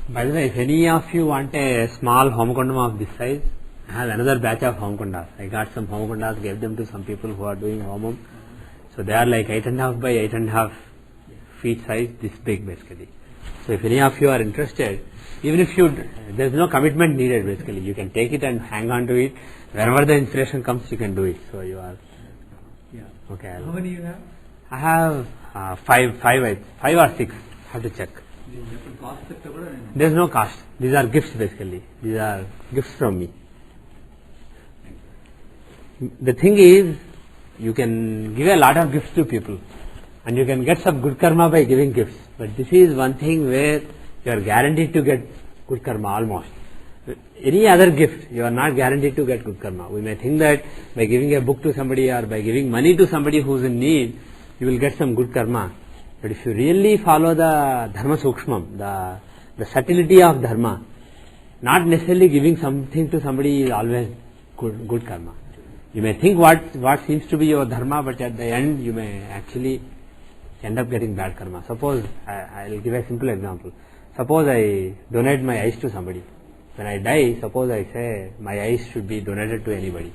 By the way, if any of you want a small homokundam of this size, I have another batch of homokundas. I got some homokundas, gave them to some people who are doing homam. So they are like 8.5 by 8.5 feet size, this big basically. So if any of you are interested, even if there is no commitment needed basically, you can take it and hang on to it. Whenever the inspiration comes, you can do it. So you are, okay. How many you have? I have five or six. I have to check. There is no cost. These are gifts basically. These are gifts from me. The thing is, you can give a lot of gifts to people and you can get some good karma by giving gifts. But this is one thing where you are guaranteed to get good karma almost. Any other gift, you are not guaranteed to get good karma. We may think that by giving a book to somebody or by giving money to somebody who is in need, you will get some good karma. But if you really follow the dharma sukshmam, the subtlety of dharma, not necessarily giving something to somebody is always good karma. You may think what seems to be your dharma, but at the end you may actually end up getting bad karma. Suppose, I will give a simple example. Suppose I donate my eyes to somebody. When I die, suppose I say my eyes should be donated to anybody.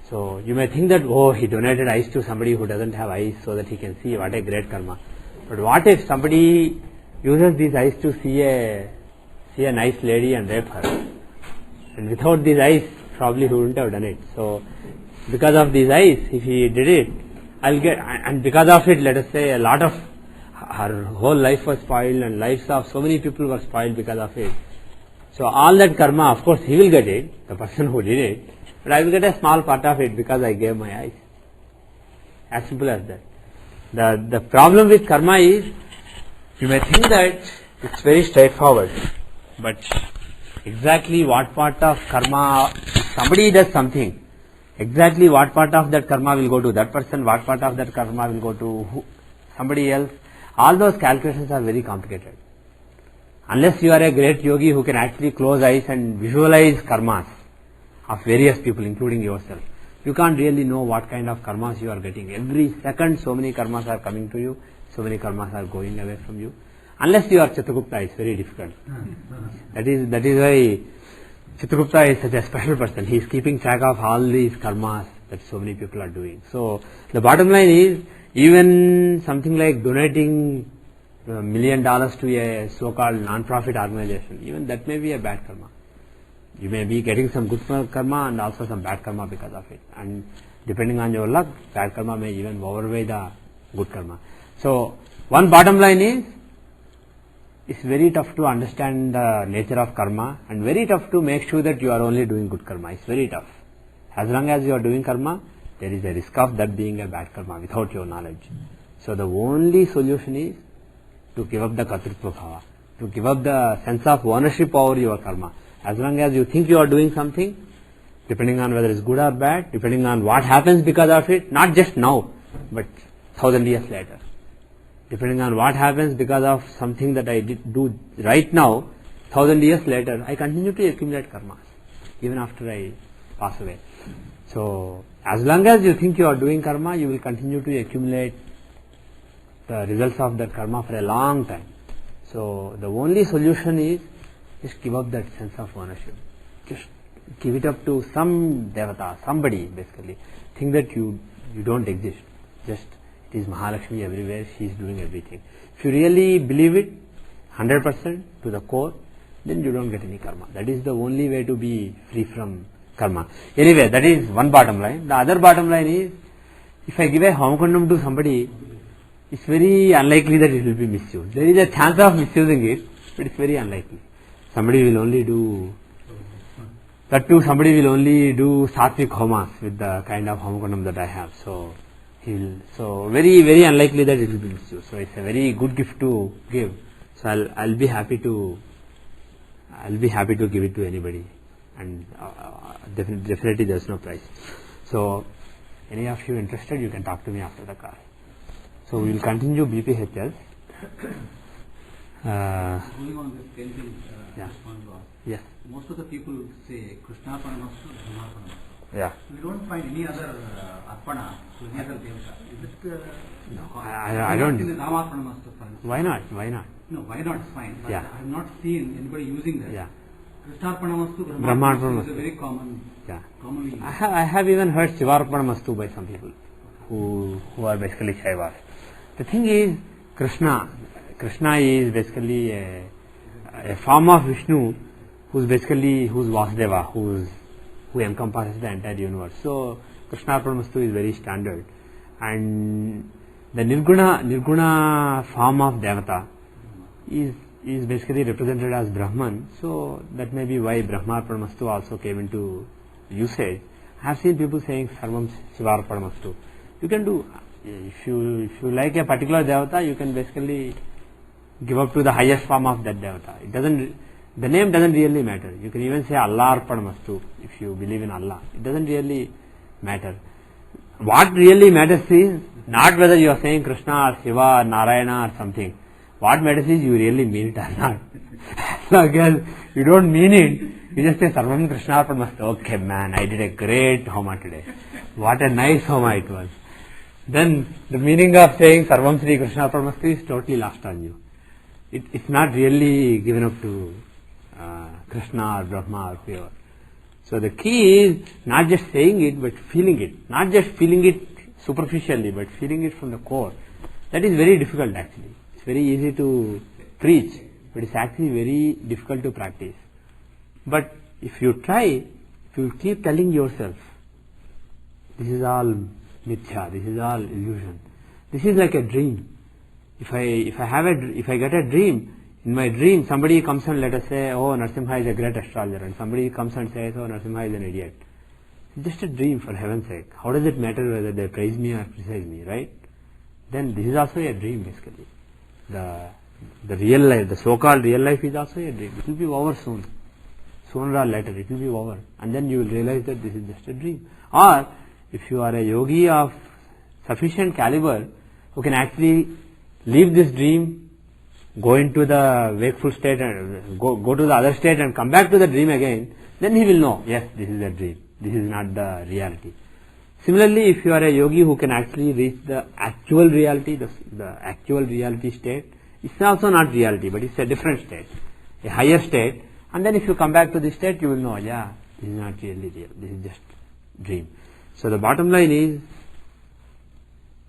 So you may think that, oh, he donated eyes to somebody who doesn't have eyes so that he can see, what a great karma. But what if somebody uses these eyes to see a nice lady and rape her? And without these eyes, probably he wouldn't have done it. So because of these eyes, if he did it, and because of it, let us say a lot of her whole life was spoiled and lives of so many people were spoiled because of it. So all that karma, of course, he will get it, the person who did it, but I will get a small part of it because I gave my eyes. As simple as that. The problem with karma is, you may think that it's very straightforward, but exactly what part of karma, somebody does something, exactly what part of that karma will go to that person, what part of that karma will go to somebody else, all those calculations are very complicated. Unless you are a great yogi who can actually close eyes and visualize karmas of various people, including yourself, you can't really know what kind of karmas you are getting. Every second so many karmas are coming to you, so many karmas are going away from you. Unless you are Chitragupta, it's very difficult. That is why Chitragupta is such a special person. He is keeping track of all these karmas that so many people are doing. So the bottom line is, even something like donating $1 million to a so-called non-profit organization, even that may be a bad karma. You may be getting some good karma and also some bad karma because of it. And depending on your luck, bad karma may even overweigh the good karma. So one bottom line is, it's very tough to understand the nature of karma and very tough to make sure that you are only doing good karma. It's very tough. As long as you are doing karma, there is a risk of that being a bad karma without your knowledge. So the only solution is to give up the katrutva bhava, to give up the sense of ownership over your karma. As long as you think you are doing something, depending on whether it's good or bad, depending on what happens because of it, not just now, but 1,000 years later. Depending on what happens because of something that I do right now, 1,000 years later, I continue to accumulate karmas, even after I pass away. So, as long as you think you are doing karma, you will continue to accumulate the results of that karma for a long time. So, the only solution is just give up that sense of ownership. Just give it up to some devata, somebody basically. Think that you don't exist. Just, it is Mahalakshmi everywhere, she is doing everything. If you really believe it 100% to the core, then you don't get any karma. That is the only way to be free from karma. Anyway, that is one bottom line. The other bottom line is, if I give a homokundam to somebody, it's very unlikely that it will be misused. There is a chance of misusing it, but it's very unlikely. Somebody will only do sattvic homas with the kind of homokundam that I have. So very, very unlikely that it will be misused. So it's a very good gift to give. So I'll be happy to give it to anybody, and definitely there's no price. So any of you interested, you can talk to me after the class. So we will continue BPHL. Going on this same thing, Yeah. yes. Most of the people say Krishnapanastu, Dharmapanastu. Yeah. We don't find any other Arpana to any other Devata. Is it? No, I don't. Namarpanamastu, for instance. Why not? Why not? No, why not? It's fine. But Yeah. I have not seen anybody using that. Yeah. Krishnarpanamastu, Brahmarpanamastu is a very common, Yeah. commonly used. I have even heard Shivarpanamastu by some people who are basically Shaivas. The thing is, Krishna is basically a form of Vishnu who's Vasudeva, who encompasses the entire universe. So Krishnarpanamastu is very standard. And the Nirguna form of Devata is basically represented as Brahman. So that may be why Brahmarpanamastu also came into usage. I have seen people saying Sarvam Shivarpanamastu. You can do, if you like a particular Devata, you can basically give up to the highest form of that Devata. The name doesn't really matter. You can even say Allah Arpanamastu if you believe in Allah. It doesn't really matter. What really matters is not whether you are saying Krishna or Shiva or Narayana or something. What matters is you really mean it or not. As long as you don't mean it, you just say Sarvam Krishna Arpanamastu. Okay man, I did a great Homa today. What a nice Homa it was. Then the meaning of saying Sarvam Sri Krishna Arpanamastu is totally lost on you. It's not really given up to Krishna or Brahma or whoever. So the key is not just saying it but feeling it. Not just feeling it superficially but feeling it from the core. That is very difficult actually. It's very easy to preach but it's actually very difficult to practice. But if you try, if you keep telling yourself, this is all mithya, this is all illusion. This is like a dream. If I get a dream, in my dream somebody comes and let us say, oh Narasimha is a great astrologer, and somebody comes and says, oh Narasimha is an idiot. It's just a dream, for heaven's sake. How does it matter whether they praise me or criticize me, right? Then this is also a dream basically. The real life, the so-called real life is also a dream. It will be over soon. Sooner or later it will be over. And then you will realize that this is just a dream. Or if you are a yogi of sufficient caliber who can actually leave this dream, go into the wakeful state and go to the other state and come back to the dream again, then he will know, yes, this is a dream. This is not the reality. Similarly, if you are a yogi who can actually reach the actual reality, the actual reality state, it's also not reality, but it's a different state, a higher state. And then if you come back to this state, you will know, yeah, this is not really real. This is just dream. So the bottom line is,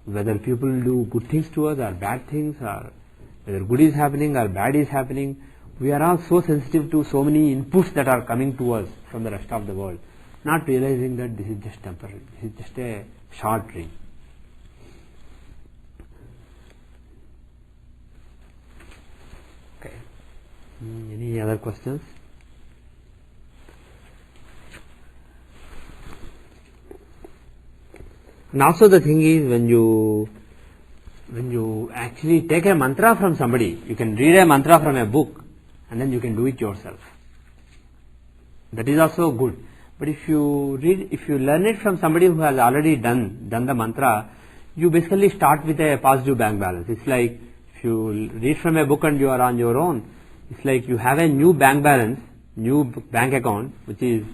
whether people do good things to us or bad things, or whether good is happening or bad is happening, we are all so sensitive to so many inputs that are coming to us from the rest of the world, not realizing that this is just temporary, this is just a short dream. Okay. Any other questions? And also the thing is, when you actually take a mantra from somebody, you can read a mantra from a book and then you can do it yourself. That is also good. But if you learn it from somebody who has already done the mantra, you basically start with a positive bank balance. It's like if you read from a book and you are on your own, it's like you have a new bank balance, new bank account, which is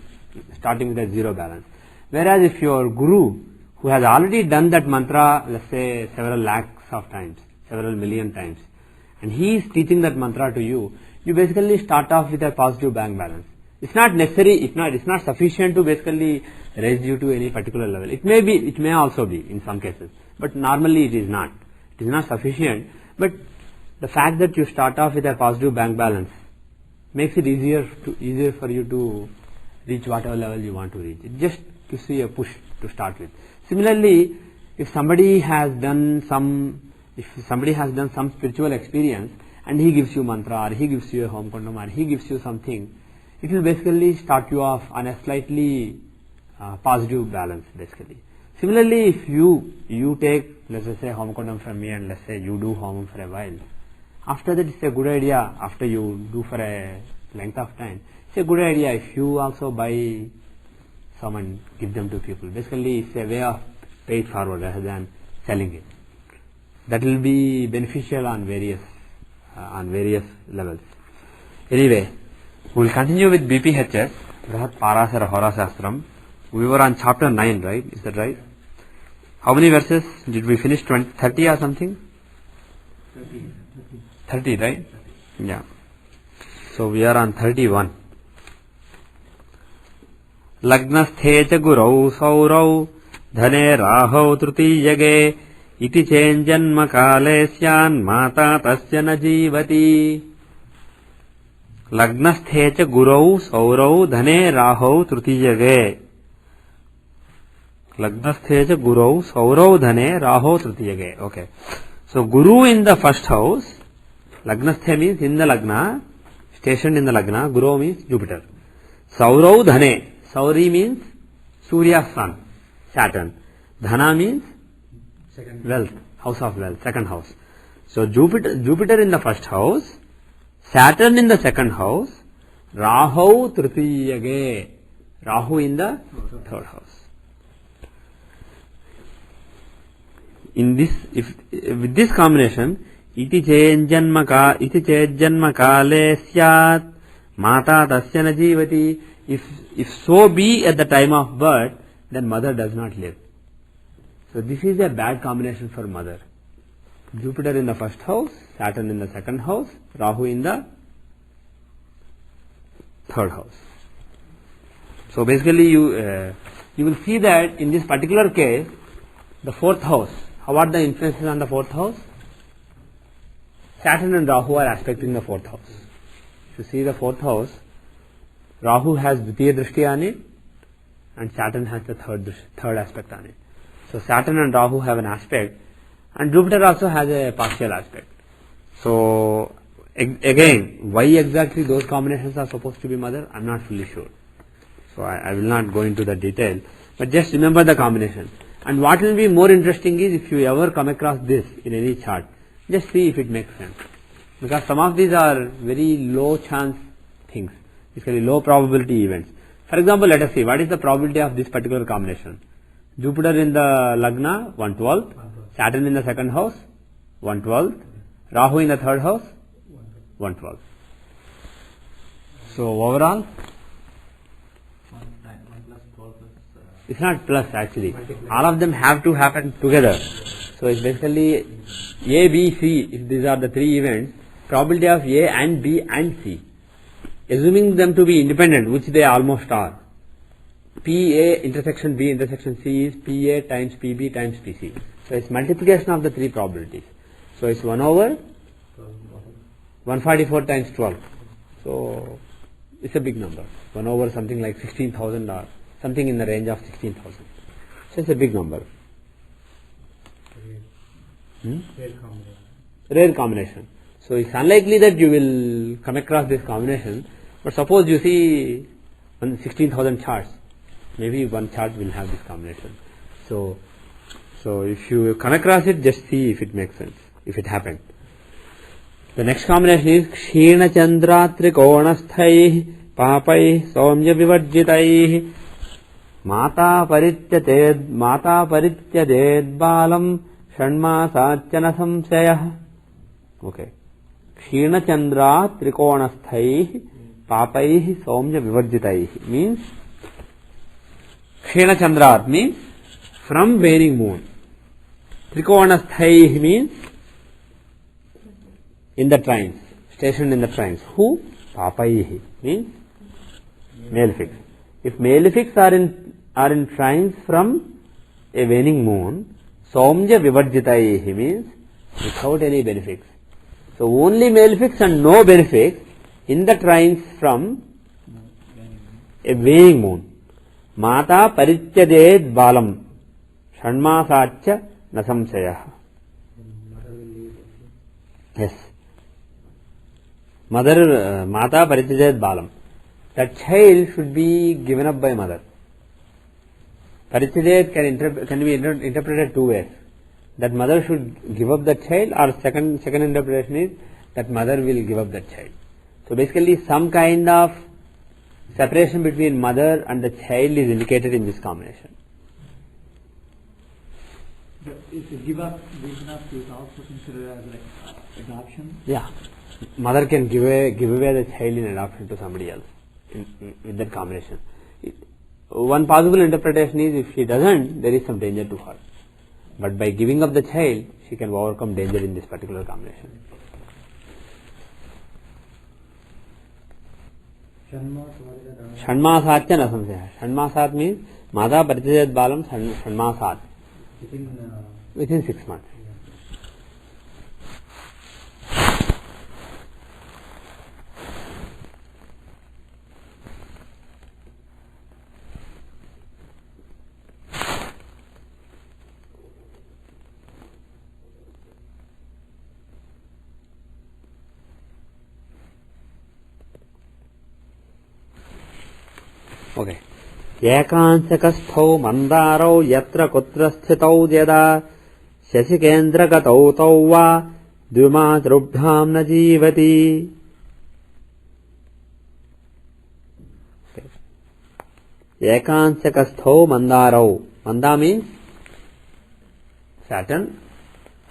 starting with a zero balance. Whereas if your guru, who has already done that mantra, let's say several lakhs of times, several million times, and he is teaching that mantra to you, you basically start off with a positive bank balance. It's not necessary, it's not sufficient to basically raise you to any particular level. It may also be in some cases, but normally it is not. It is not sufficient, but the fact that you start off with a positive bank balance makes it easier for you to reach whatever level you want to reach. It just gives you a push to start with. Similarly, if somebody has done some spiritual experience and he gives you mantra, or he gives you a home kondam, or he gives you something, it will basically start you off on a slightly positive balance basically. Similarly, if you take, let's say, home kondam from me, and let's say you do home for a while, after that it's a good idea, after you do for a length of time, it's a good idea if you also buy some and give them to people. Basically it's a way of pay it forward rather than selling it. That will be beneficial on various levels. Anyway, we will continue with BPHS, Vedic Parasara Hora Shastram. We were on chapter 9, right? Is that right? How many verses did we finish? 30 or something? 30, right? Yeah. So we are on 31. Lagnasthe cha gurau saurau dhane rahau trutiyage iti chenjanma kale syan mata tasya na jivati. Lagnasthe cha gurau saurau dhane rahau trutiyage. Lagnasthe cha gurau saurau dhane rahau trutiyage. Okay. So Guru in the first house, Lagnasthe means in the Lagna, stationed in the Lagna, Guru means Jupiter. Saurau dhane, Sauri means Surya's son, Saturn. Dhana means wealth, house of wealth, second house. So Jupiter in the first house, Saturn in the second house, Rahu Trutiyage, Rahu in the third house. In this, with this combination, iti chenjanma kale syat mata tasya na jivati. If so be at the time of birth, then mother does not live. So this is a bad combination for mother. Jupiter in the first house, Saturn in the second house, Rahu in the third house. So basically you will see that in this particular case, the fourth house, how are the influences on the fourth house? Saturn and Rahu are aspecting the fourth house. If you see the fourth house, Rahu has Dvitiya Drishti on it and Saturn has the third aspect on it. So Saturn and Rahu have an aspect and Jupiter also has a partial aspect. So again, why exactly those combinations are supposed to be mother, I am not fully sure. So I will not go into the detail, but just remember the combination. And what will be more interesting is if you ever come across this in any chart, just see if it makes sense. Because some of these are very low chance things, basically low probability events. For example, let us see what is the probability of this particular combination. Jupiter in the Lagna, 1/12, Saturn in the second house, 1/12, Rahu in the third house, 1/12. So overall, it's not plus actually. All of them have to happen together. So it's basically A, B, C. If these are the three events, probability of A and B and C, assuming them to be independent, which they almost are. PA intersection B intersection C is PA times PB times PC. So it's multiplication of the three probabilities. So it's 1 over 144 times 12. So it's a big number. 1 over something like 16,000 or something in the range of 16,000. So it's a big number. Rare combination. So it's unlikely that you will come across this combination. But suppose you see 16,000 charts, maybe one chart will have this combination. So if you come across it, just see if it makes sense, if it happened. The next combination is Kshina Chandra Trikonasthai Papai Somya Vivarjitai Mata Parityaded Balam Shanmasachana Samsayah. Okay. Kshina Chandra Trikonasthai Papai Somya Vivarjitai means Kshina Chandra means from waning moon. Trikonasthai means in the trines, stationed in the trines. Who? Papaihi means malefics. If malefics are in trines from a waning moon, Somya Vivarjitaihi means without any benefics. So only malefics and no benefics in the trines from a waning moon. Mata Parityaded Balam Shanmasachya Nasamsayah. Yes. Mata Parityaded Balam. That child should be given up by mother. Parityaded can be interpreted two ways. That mother should give up the child, or second interpretation is that mother will give up that child. So basically some kind of separation between mother and the child is indicated in this combination. If you give up is also considered as like adoption? Yeah. Mother can give away the child in adoption to somebody else with that combination. One possible interpretation is if she doesn't, there is some danger to her. But by giving up the child, she can overcome danger in this particular combination. Shanmasat na samsaya. Shanmasat means Mada Paritijat Balam Shanmasat. Within 6 months. Okay. Ekansakasthau mandarau yatra kutra sthitau yada shasikendrakatau tau va dvimatrubhyam na jivati. Ekansakasthau mandarau. Manda means Saturn.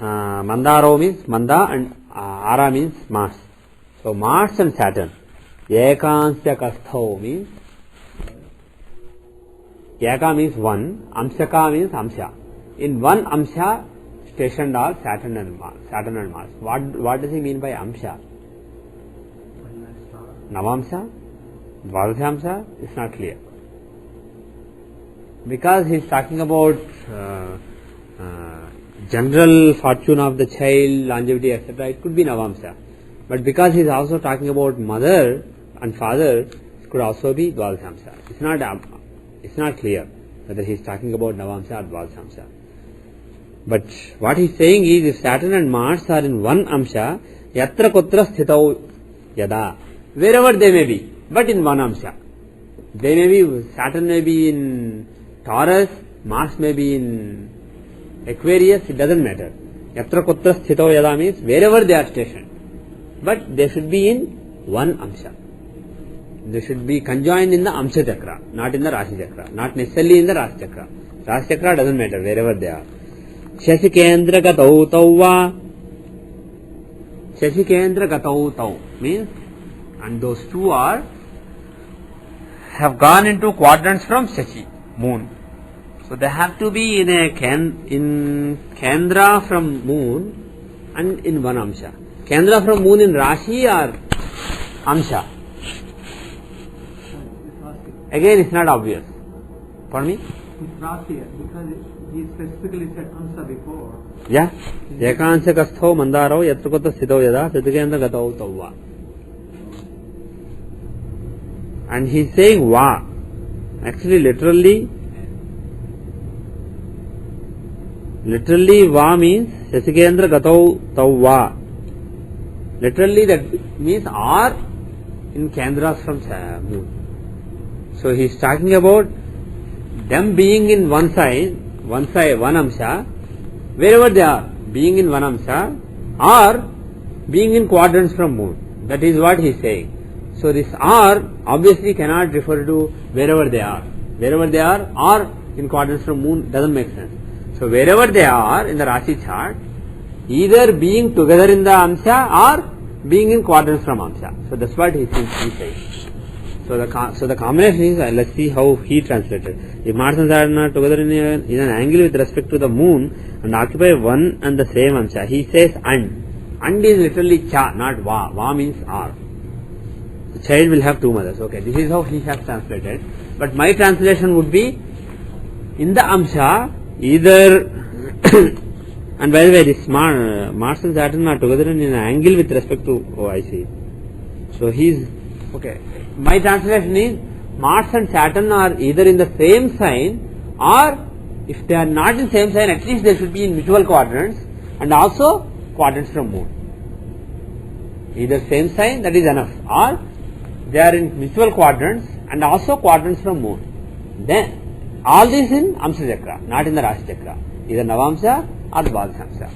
Mandarau means Manda, and Ara means Mars. So Mars and Saturn. Ekansakasthau means Eka means one, Amsaka means Amsha. In one Amsha stationed are Saturn and Mars. What does he mean by Amsha? Navamsha? Dvadashamsha? It's not clear. Because he is talking about general fortune of the child, longevity, etc., it could be Navamsha. But because he is also talking about mother and father, it could also be Dvadashamsha. It's not clear whether he is talking about Navamsha or Dvadashamsha. But what he is saying is, if Saturn and Mars are in one Amsha, Yatra Kutra Sthitau Yada, wherever they may be, but in one Amsha. They may be, Saturn may be in Taurus, Mars may be in Aquarius, it doesn't matter. Yatra Kutra Sthitau Yada means wherever they are stationed. But they should be in one Amsha. They should be conjoined in the Amsha Chakra, not in the Rashi Chakra, not necessarily in the Rashi Chakra. Rashi Chakra doesn't matter, wherever they are. Shasikendra Gatau Tauva. Shasikendra Gatau Tau means, and those two have gone into quadrants from Shashi, moon. So they have to be in Kendra from moon and in one Amsha. Kendra from moon in Rashi or Amsha? Again, it's not obvious. Pardon me? It's Rashi, because he specifically said Amsa before. Yeah. Ekansya kastho mandarau yatrukota sthitau yada siddhikendra gatau tauva. And he is saying va. Actually, literally va means shasikendra gatau tauva. Literally that means are in Kendras from moon. So he is talking about them being in one Amsha, wherever they are, being in one Amsha, or being in quadrants from moon. That is what he is saying. So this R obviously cannot refer to wherever they are. Wherever they are or in quadrants from moon doesn't make sense. So wherever they are in the Rashi chart, either being together in the Amsha or being in quadrants from Amsha. So that's what he seems to be saying. So the combination is, let's see how he translated. If Mars and Saturn are together in an angle with respect to the moon and occupy one and the same Amsha, he says and. And is literally cha, not va. Va means are. The child will have two mothers. Okay, this is how he has translated. But my translation would be, in the Amsha, either and by the way, this Mars and Saturn are together in an angle with respect to, I see. So he's, okay. My translation is, Mars and Saturn are either in the same sign, or if they are not in the same sign, at least they should be in mutual quadrants and also quadrants from moon. Either same sign, that is enough, or they are in mutual quadrants and also quadrants from moon. Then all this in Amsha Chakra, not in the Rashi Chakra. Either Navamsha or Dvadashamsha.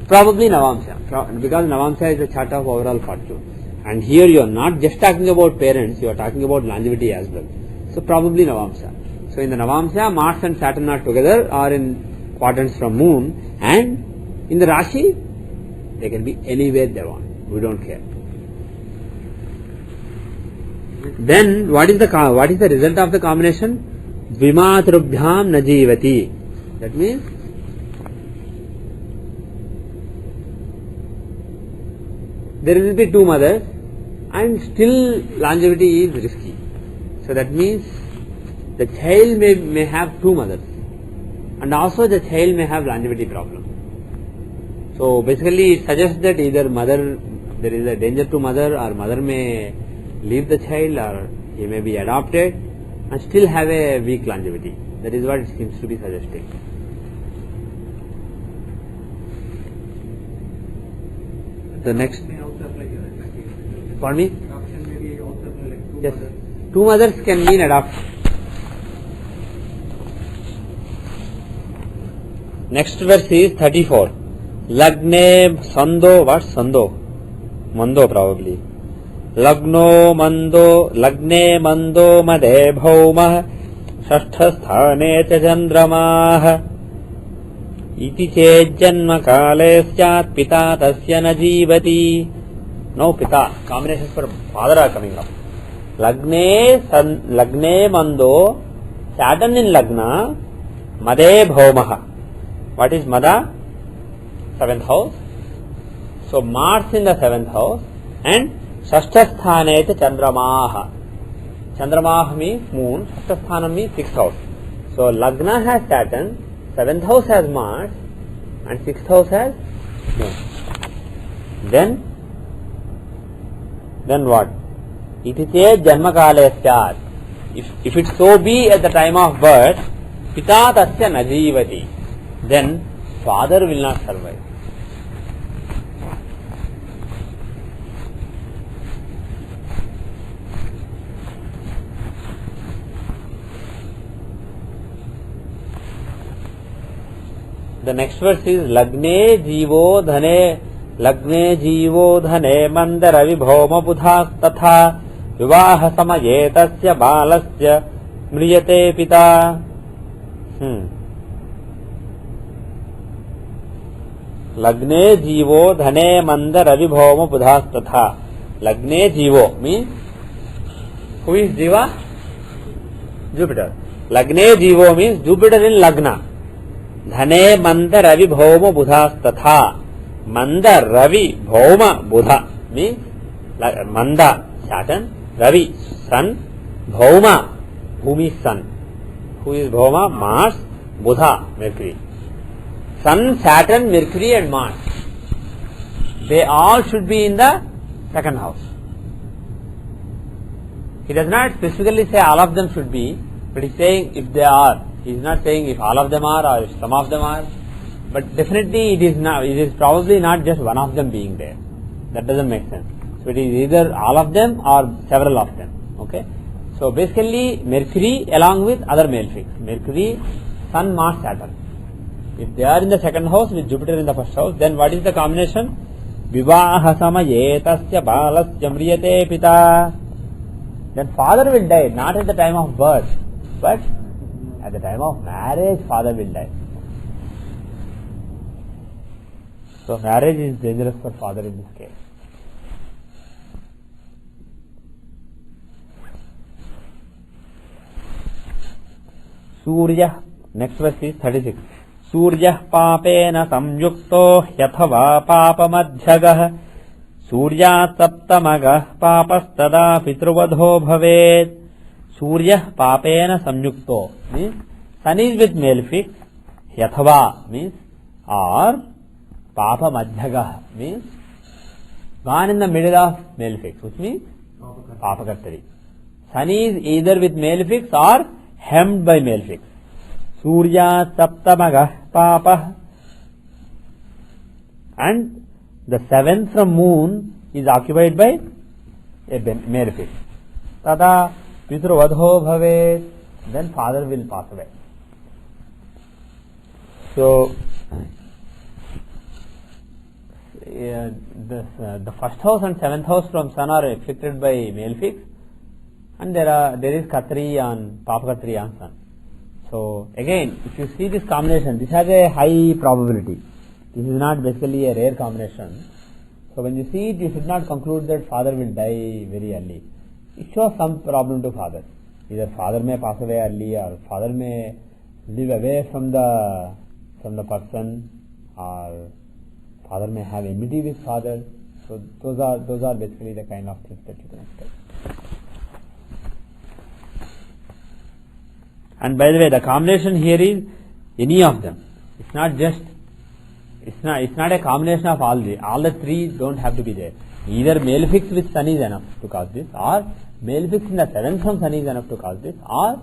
Probably Navamsha, because Navamsha is a chart of overall fortune. And here you are not just talking about parents, you are talking about longevity as well. So probably Navamsha. So in the Navamsha, Mars and Saturn are together or in quadrants from moon, and in the Rashi, they can be anywhere they want. We don't care. Then what is the result of the combination? Dvimatrubhyam najivati. That means there will be two mothers, and still longevity is risky. So that means the child may have two mothers, and also the child may have longevity problem. So basically it suggests that either there is a danger to mother, or mother may leave the child, or he may be adopted and still have a weak longevity. That is what it seems to be suggesting. The next, May also apply here, exactly. pardon me? Adoption may be also apply like two Yes, mothers. two mothers can mean adoption. Next verse is 34. Lagne Sando, what Sando? Mando probably. Lagno Mando, Lagne Mando Made Bhaumah, Shashtha Sthane Cha Chandramah, Iti Chejjanma Kale Syat Pita Tasya Na Jivati. No Pita, combinations for father are coming up. Lagne Mando, Saturn in Lagna, Made Bhaumah. What is Mada? 7th house. So Mars in the 7th house, and Shashthasthane Chandramaha. Chandramaha means moon, Shashthasthanam means 6th house. So Lagna has Saturn, 7th house has Mars, and 6th house has moon. Then what? Itiche Janmakale Syat. If it so be at the time of birth, Pita Tasya Najivati, then father will not survive. The next verse is Lagne Jivo Dhane Mandara Vibhoma Budhas Tatha Vivaha Samaye Tasya Balasya Mriyate Pita. Lagne Jivo Dhane Mandara Vibhoma Budhas Tatha. Lagne Jivo means, who is Jiva? Jupiter. Lagne Jivo means Jupiter in Lagna. Dhane Manda Ravi Bhauma Budhas Tatha. Manda Ravi Bhauma Budha means Manda Saturn, Ravi Sun, Bhauma Bhumi Sun. Who is Bhauma? Mars, Budha Mercury. Sun, Saturn, Mercury and Mars. They all should be in the 2nd house. He does not specifically say all of them should be, but he is saying if they are. He is not saying if all of them are or if some of them are, but definitely it is probably not just one of them being there. That doesn't make sense. So it is either all of them or several of them. Okay. So basically Mercury along with other male fixes. Mercury, Sun, Mars, Saturn. If they are in the 2nd house with Jupiter in the 1st house, then what is the combination? Vivaha samaye tasya balasya mriyate pita. Then father will die, not at the time of birth, but at the time of marriage, father will die. So marriage is dangerous for father in this case. Surya, next verse is 36. Surya papena samyukto yathava papa madhyagah Surya saptamagah papastada pitruvadho bhavet. Surya papena samyukto means sun is with male fix, yathava means or, papa madhyagah means gone in the middle of male fix, which means papakartari. Sun is either with male fix or hemmed by male fix. Surya saptamagah papa, and the 7th from moon is occupied by a male fix. Tada pitruvadho bhavet, then father will pass away. So the 1st house and 7th house from sun are afflicted by male fix, and there is Katri on Papakatri on sun. So again, if you see this combination, this has a high probability. This is not basically a rare combination. So when you see it, you should not conclude that father will die very early. It shows some problem to father. Either father may pass away early, or father may live away from the person, or father may have enmity with father. So those are basically the kind of things that you can expect. And by the way, the combination here is any of them. It's not a combination of all the three don't have to be there. Either malefics with sun is enough to cause this, or malefics in the seventh from sun is enough to cause this, or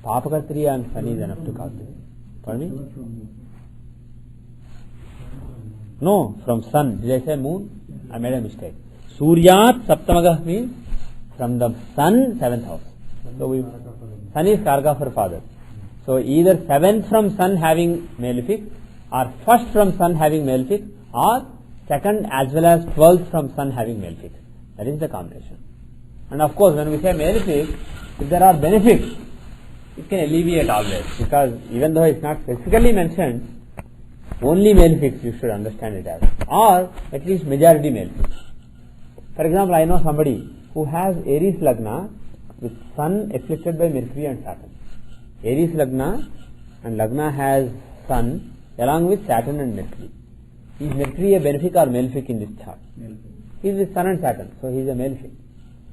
Papakatriya and sun is enough to cause this. Pardon me? No, from sun. Did I say moon? I made a mistake. Suryat Saptamagah means from the sun, seventh house. So sun is Karga for father. So either seventh from sun having malefic, or first from sun having malefic, or second as well as 12th from sun having malefic. That is the combination. And of course, when we say malefic, if there are benefits, it can alleviate always, because even though it's not specifically mentioned, only malefics you should understand it as, or at least majority malefics. For example, I know somebody who has Aries Lagna with sun afflicted by Mercury and Saturn. Aries Lagna, and Lagna has sun along with Saturn and Mercury. Is Mercury a benefic or malefic in this chart? He is with sun and Saturn, so he is a malefic.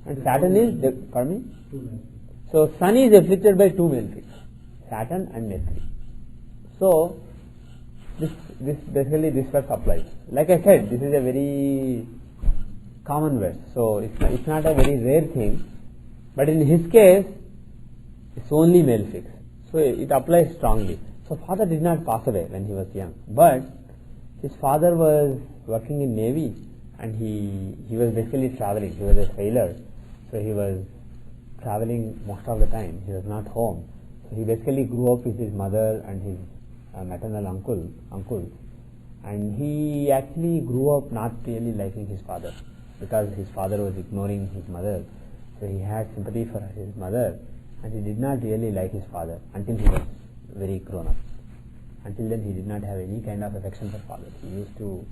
And Saturn is, pardon me? So sun is afflicted by two malefics, Saturn and Mercury. So this basically this verse applies. Like I said, this is a very common verse, so it's not a very rare thing. But in his case, it's only malefics, so it applies strongly. So father did not pass away when he was young, but his father was working in Navy, and he was basically traveling. He was a sailor, so he was traveling most of the time. He was not home. So he basically grew up with his mother and his maternal uncle, and he actually grew up not really liking his father, because his father was ignoring his mother. So he had sympathy for his mother, and he did not really like his father until he was very grown up. Until then he did not have any kind of affection for father. He used to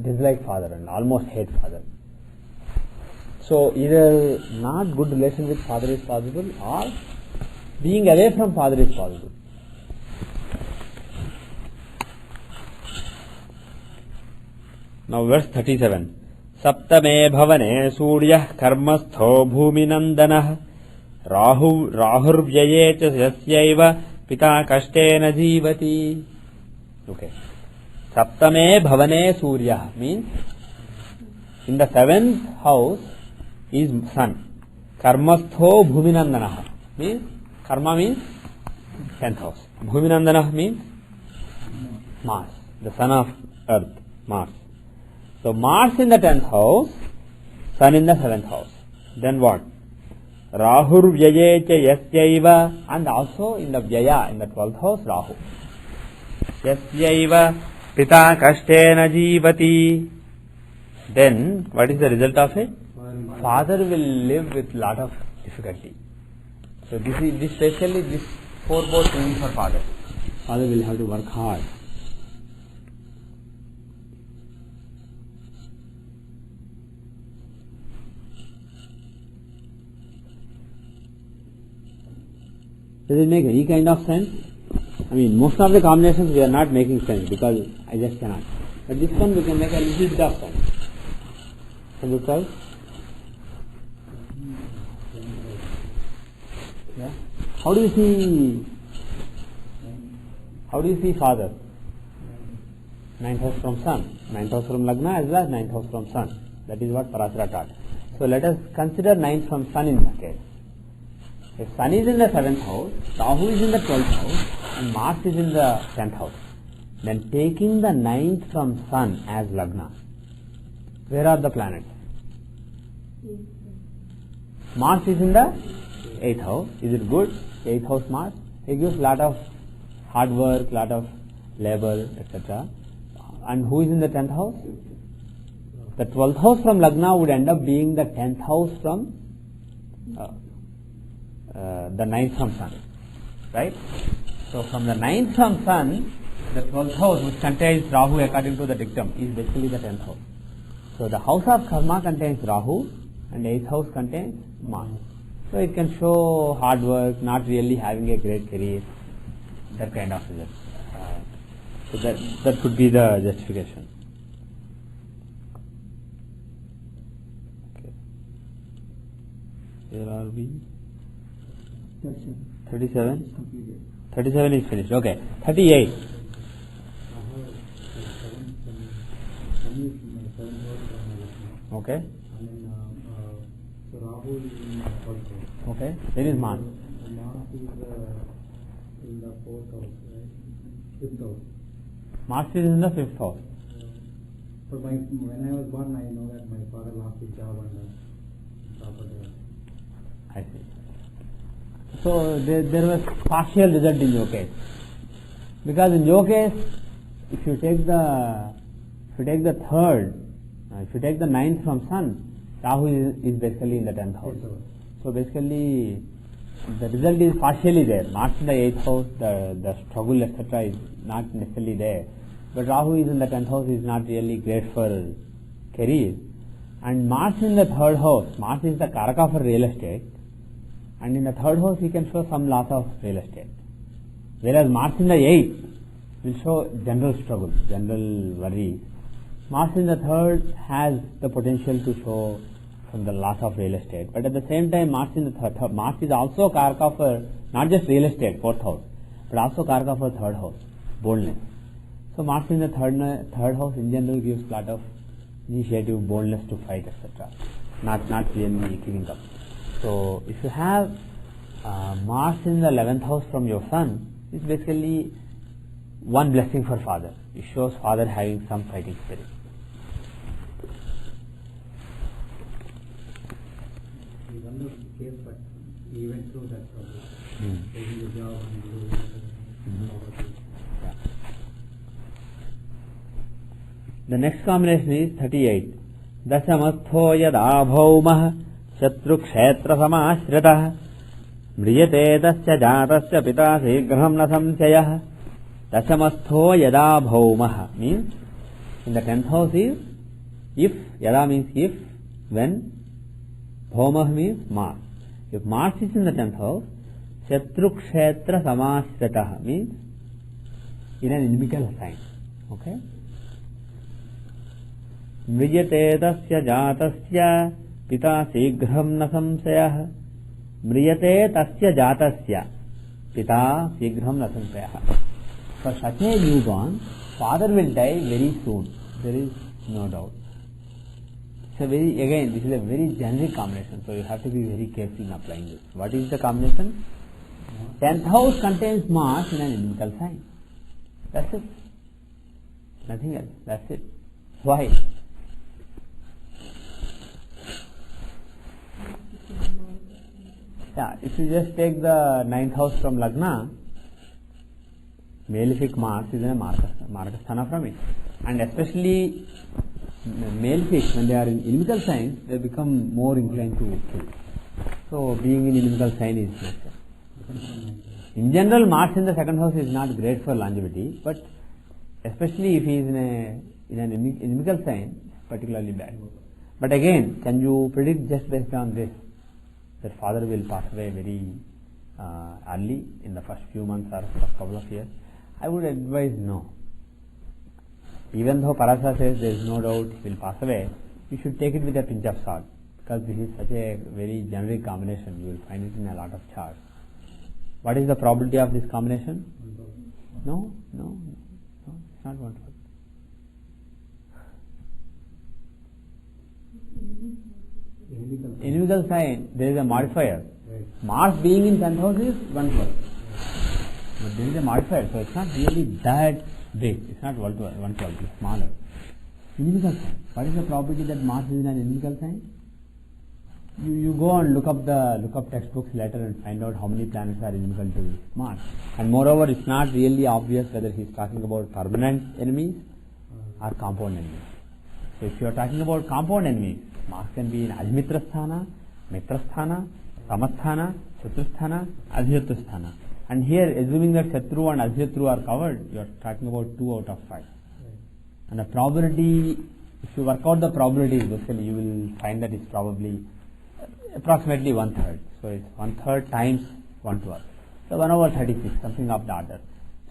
dislike father and almost hate father. So either not good relation with father is possible, or being away from father is possible. Now verse 37. Saptame bhavane suryah karmastho bhuminandanah rahurvyaye cha yasyaiva pita kashtena jivati. Okay. Saptame bhavane suryah means in the seventh house is sun. Karmastho bhuminandanah means karma means 10th house. Bhuminandanah means Mars, the son of earth, Mars. So Mars in the 10th house, sun in the 7th house. Then what? Rahur vyaye cha yasyaiva, and also in the vyaya, in the 12th house, Rahu. Yasyaiva pita kashtena jivati. Then what is the result of it? Father will live with lot of difficulty. So this especially this 4 both means for father. Father will have to work hard. Does it make any kind of sense? I mean, most of the combinations we are not making sense because I just cannot. But this one we can make a little bit of sense. Can you try? Yeah. How do you see father? 9th house from sun, 9th house from Lagna as well as 9th house from sun. That is what Parasara taught. So let us consider 9th from sun in this case. If sun is in the 7th house, Rahu is in the 12th house, and Mars is in the 10th house, then taking the 9th from sun as Lagna, where are the planets? Mars is in the 8th house. Is it good? 8th house Mars? It gives lot of hard work, lot of labor, etc. And who is in the 10th house? The 12th house from Lagna would end up being the 10th house from the 9th from sun, right? So from the 9th from sun, the 12th house, which contains Rahu according to the dictum, is basically the 10th house. So the house of karma contains Rahu, and 8th house contains Mars. So it can show hard work, not really having a great career, that kind of result. So that could be the justification. Where are we? 37? 37 is finished. Okay. 38. Okay. So Rahu is in the first house. Okay. There is Mars. Mars is in the fourth house, right? Fifth house. Mars is in the 5th house. But when I was born, I know that my father lost his job and property. I see. So there was partial result in your case. Because in your case, if you take the third, if you take the 9th from Sun, Rahu is basically in the 10th house. So basically, the result is partially there. Mars in the 8th house, the struggle, etc. is not necessarily there. But Rahu is in the 10th house is not really great for career. And Mars in the 3rd house, Mars is the Karaka for real estate. And in the 3rd house, he can show some loss of real estate. Whereas Mars in the 8th will show general struggle, general worry. Mars in the 3rd has the potential to show from the loss of real estate. But at the same time, Mars in the 3rd, Mars is also Karaka for not just real estate, 4th house, but also Karaka for 3rd house, boldness. So Mars in the 3rd house in general gives lot of initiative, boldness to fight, etc. Not really giving up. So if you have Mars in the 11th house from your Sun, it's basically one blessing for father. It shows father having some fighting spirit. He won the case, but he went through that problem. Taking the job and doing property. The next combination is 38. Dasamatho yada bhaumah Shatrukshetra samashritah Mriyate tasya jatasya pita sigraham na samsayah. Dasamastho yada bhaumah means in the 10th house is if, yada means if, when, bhaumah means Mars. If Mars is in the 10th house, Shatrukshetra samashritah means in an inimical sign. Okay? Mriyate tasya jatasya Pita sigraham na samsayah. Mriyate tasya jatasya Pita sigraham na samsayah. For such a newborn, father will die very soon. There is no doubt. So again, this is a very generic combination. So you have to be very careful in applying this. What is the combination? 10th house contains Mars in an inimical sign. That's it. Nothing else. That's it. Why? Yeah, if you just take the 9th house from Lagna, malefic Mars is in a Margasthana from it. And especially malefic, when they are in inimical signs, they become more inclined to kill. So being in inimical sign is necessary. In general, Mars in the 2nd house is not great for longevity, but especially if he is in an inimical sign, it's particularly bad. But again, can you predict just based on this that father will pass away very early in the first few months or first couple of years? I would advise no. Even though Parasa says there is no doubt he will pass away, you should take it with a pinch of salt, because this is such a very generic combination. You will find it in a lot of charts. What is the probability of this combination? No, it's not 1/4. Inimical sign, there is a modifier. Right. Mars being in 10th house is 1/4. But there is a modifier, so it's not really that big. It's not 1/12, it's smaller. Inimical sign. What is the probability that Mars is in an inimical sign? You go and look up textbooks later and find out how many planets are inimical to Mars. And moreover, it's not really obvious whether he's talking about permanent enemies or compound enemies. So if you are talking about compound enemies, Mars can be in Admitrasthana, Mitrasthana, Samasthana, Shatrusthana, Adhyatrasthana. And here, assuming that Shatru and Adhyatru are covered, you are talking about 2 out of 5. Right. And the probability, if you work out the probabilities, basically you will find that it's probably approximately 1/3. So it's 1/3 times 1/12. So 1/36, something of the order.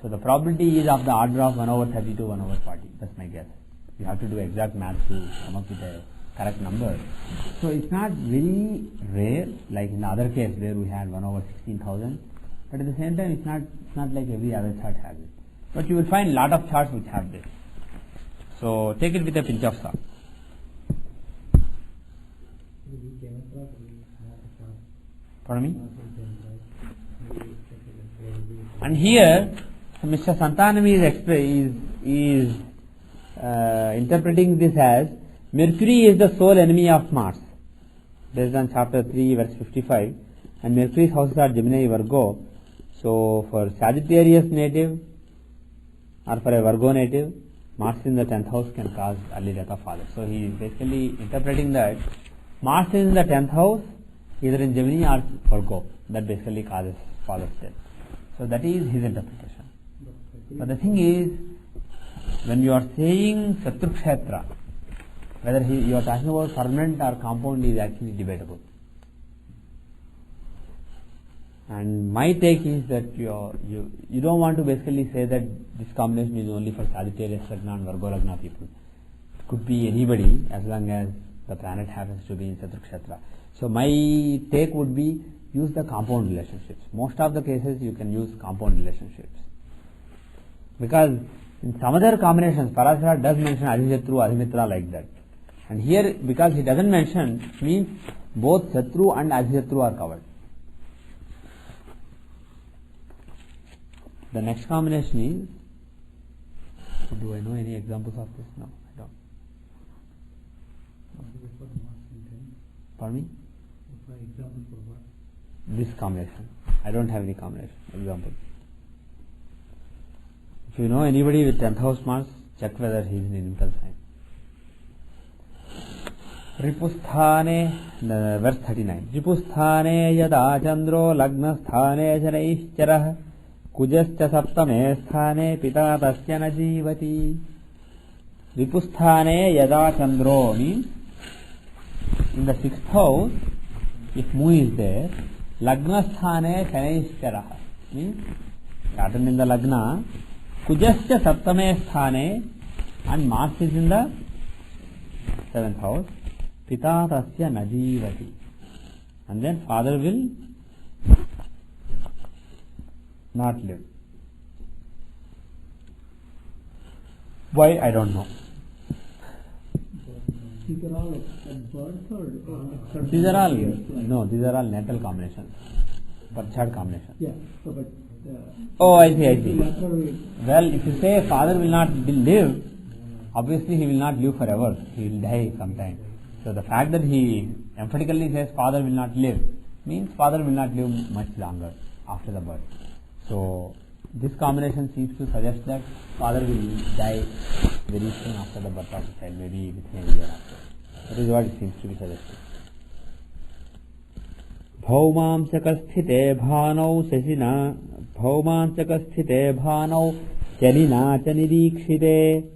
So the probability is of the order of 1/30 to 1/40. That's my guess. You have to do exact math to come up with a correct number. So it's not very rare, like in the other case where we had 1/16,000. But at the same time, it's not like every other chart has it. But you will find lot of charts which have this. So take it with a pinch of salt. We came across Pardon me? And here, Mr. Santanami is interpreting this as Mercury is the sole enemy of Mars, based on chapter 3, verse 55. And Mercury's houses are Gemini, Virgo. So for Sagittarius native or for a Virgo native, Mars in the 10th house can cause early death of father. So he is basically interpreting that Mars is in the 10th house, either in Gemini or Virgo, that basically causes father's death. So that is his interpretation. But the thing is, when you are saying Satrukshetra, whether you are talking about permanent or compound is actually debatable. And my take is that you don't want to basically say that this combination is only for Sagittarius Lagna and Virgo Lagna people. It could be anybody as long as the planet happens to be in Satrukshetra. So my take would be use the compound relationships. Most of the cases you can use compound relationships. Because in some other combinations, Parasara does mention Adhishatru, Adhimitra like that. And here, because he doesn't mention, means both Shatru and Adhishatru are covered. The next combination is, do I know any examples of this? No, I don't. Pardon me? For example, for what? This combination. I don't have any combination example. If you know anybody with 10th house Mars, check whether he is in inimical sign. Ripusthane, verse 39. Ripusthane yada chandro lagna sthane janaishcharah kujascha saptame sthane pita tasya na jivati. Ripusthane yada chandro means in the 6th house, if Moon is there, lagna sthane janaishcharah means Saturn in the lagna, kujascha saptame sthane, and Mars is in the 7th house. Pita tasya najivati, and then father will not live. Why? I don't know. These are all at birth or These are all natal combinations, Parchad combinations. yeah. So, but Oh, I see. lateral, Well, if you say father will not live, obviously he will not live forever. He will die sometime. So the fact that he emphatically says father will not live means father will not live much longer after the birth. So this combination seems to suggest that father will die very soon after the birth of the child, maybe within a year after. That is what it seems to be suggested. Bhaumamsakasthite bhanau sesina bhaumamsakasthite bhanau chanina chanidikshite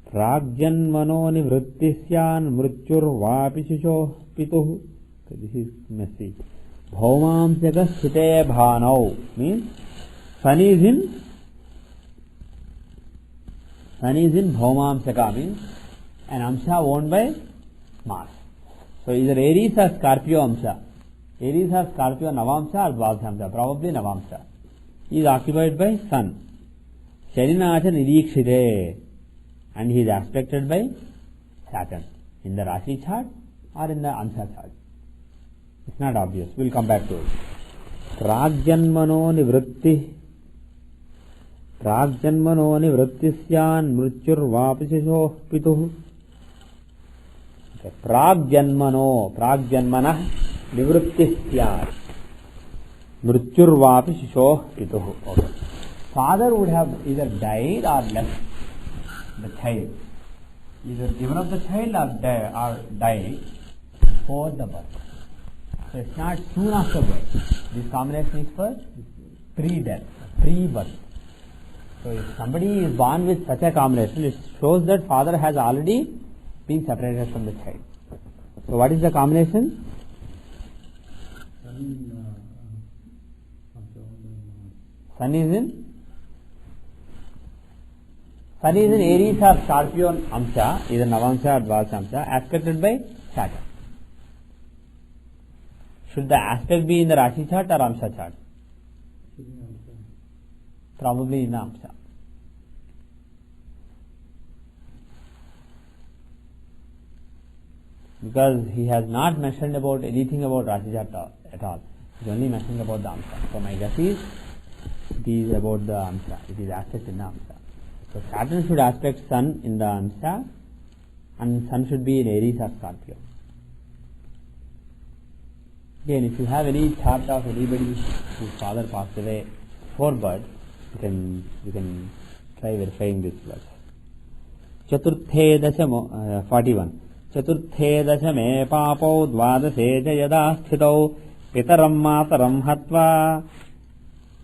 Pragjanmano nivrittisyan mrutyurvapi shisho pituh. This is messy. Bhaumamsaka sthite bhanau means sun is in Bhaumamsaka means an Amsha owned by Mars. So either Aries or Scorpio Amsha. Aries or Scorpio Navamsha or Dvadashamsha. Probably Navamsha. He is occupied by Sun. Sharinacha nidikshite. And he is aspected by Saturn in the Rashi chart or in the Amsha chart. It's not obvious. We'll come back to it. Pragjanmano nivrittisyan mrutyurvapisisho pituh. Pragjanmanah nivrittisyan mrutyurvapisisho pituh. Okay. Father would have either died or left the child, either given up the child or died before the birth. So it's not soon after birth. This combination is for pre-death, pre-birth. So if somebody is born with such a combination, it shows that father has already been separated from the child. So what is the combination? Sun is in Sun is in Aries or Scorpio Amsha, either Navamsha or Dvadasha Amsha, aspected by Saturn. Should the aspect be in the Rashi chart or Amsha chart? Probably in the Amsha. Because he has not mentioned about anything about Rashi chart at all. He is only mentioning about the Amsha. So my guess is it is about the Amsha. It is aspect in the Amsha. So Saturn should aspect Sun in the Amsha, and Sun should be in Aries or Scorpio. Again, if you have any chart of anybody whose father passed away before birth, you can try verifying this verse. Chaturthe dashamo 41. Chaturthe dashame papo dvadase yada sthitau pitaram mataram hatva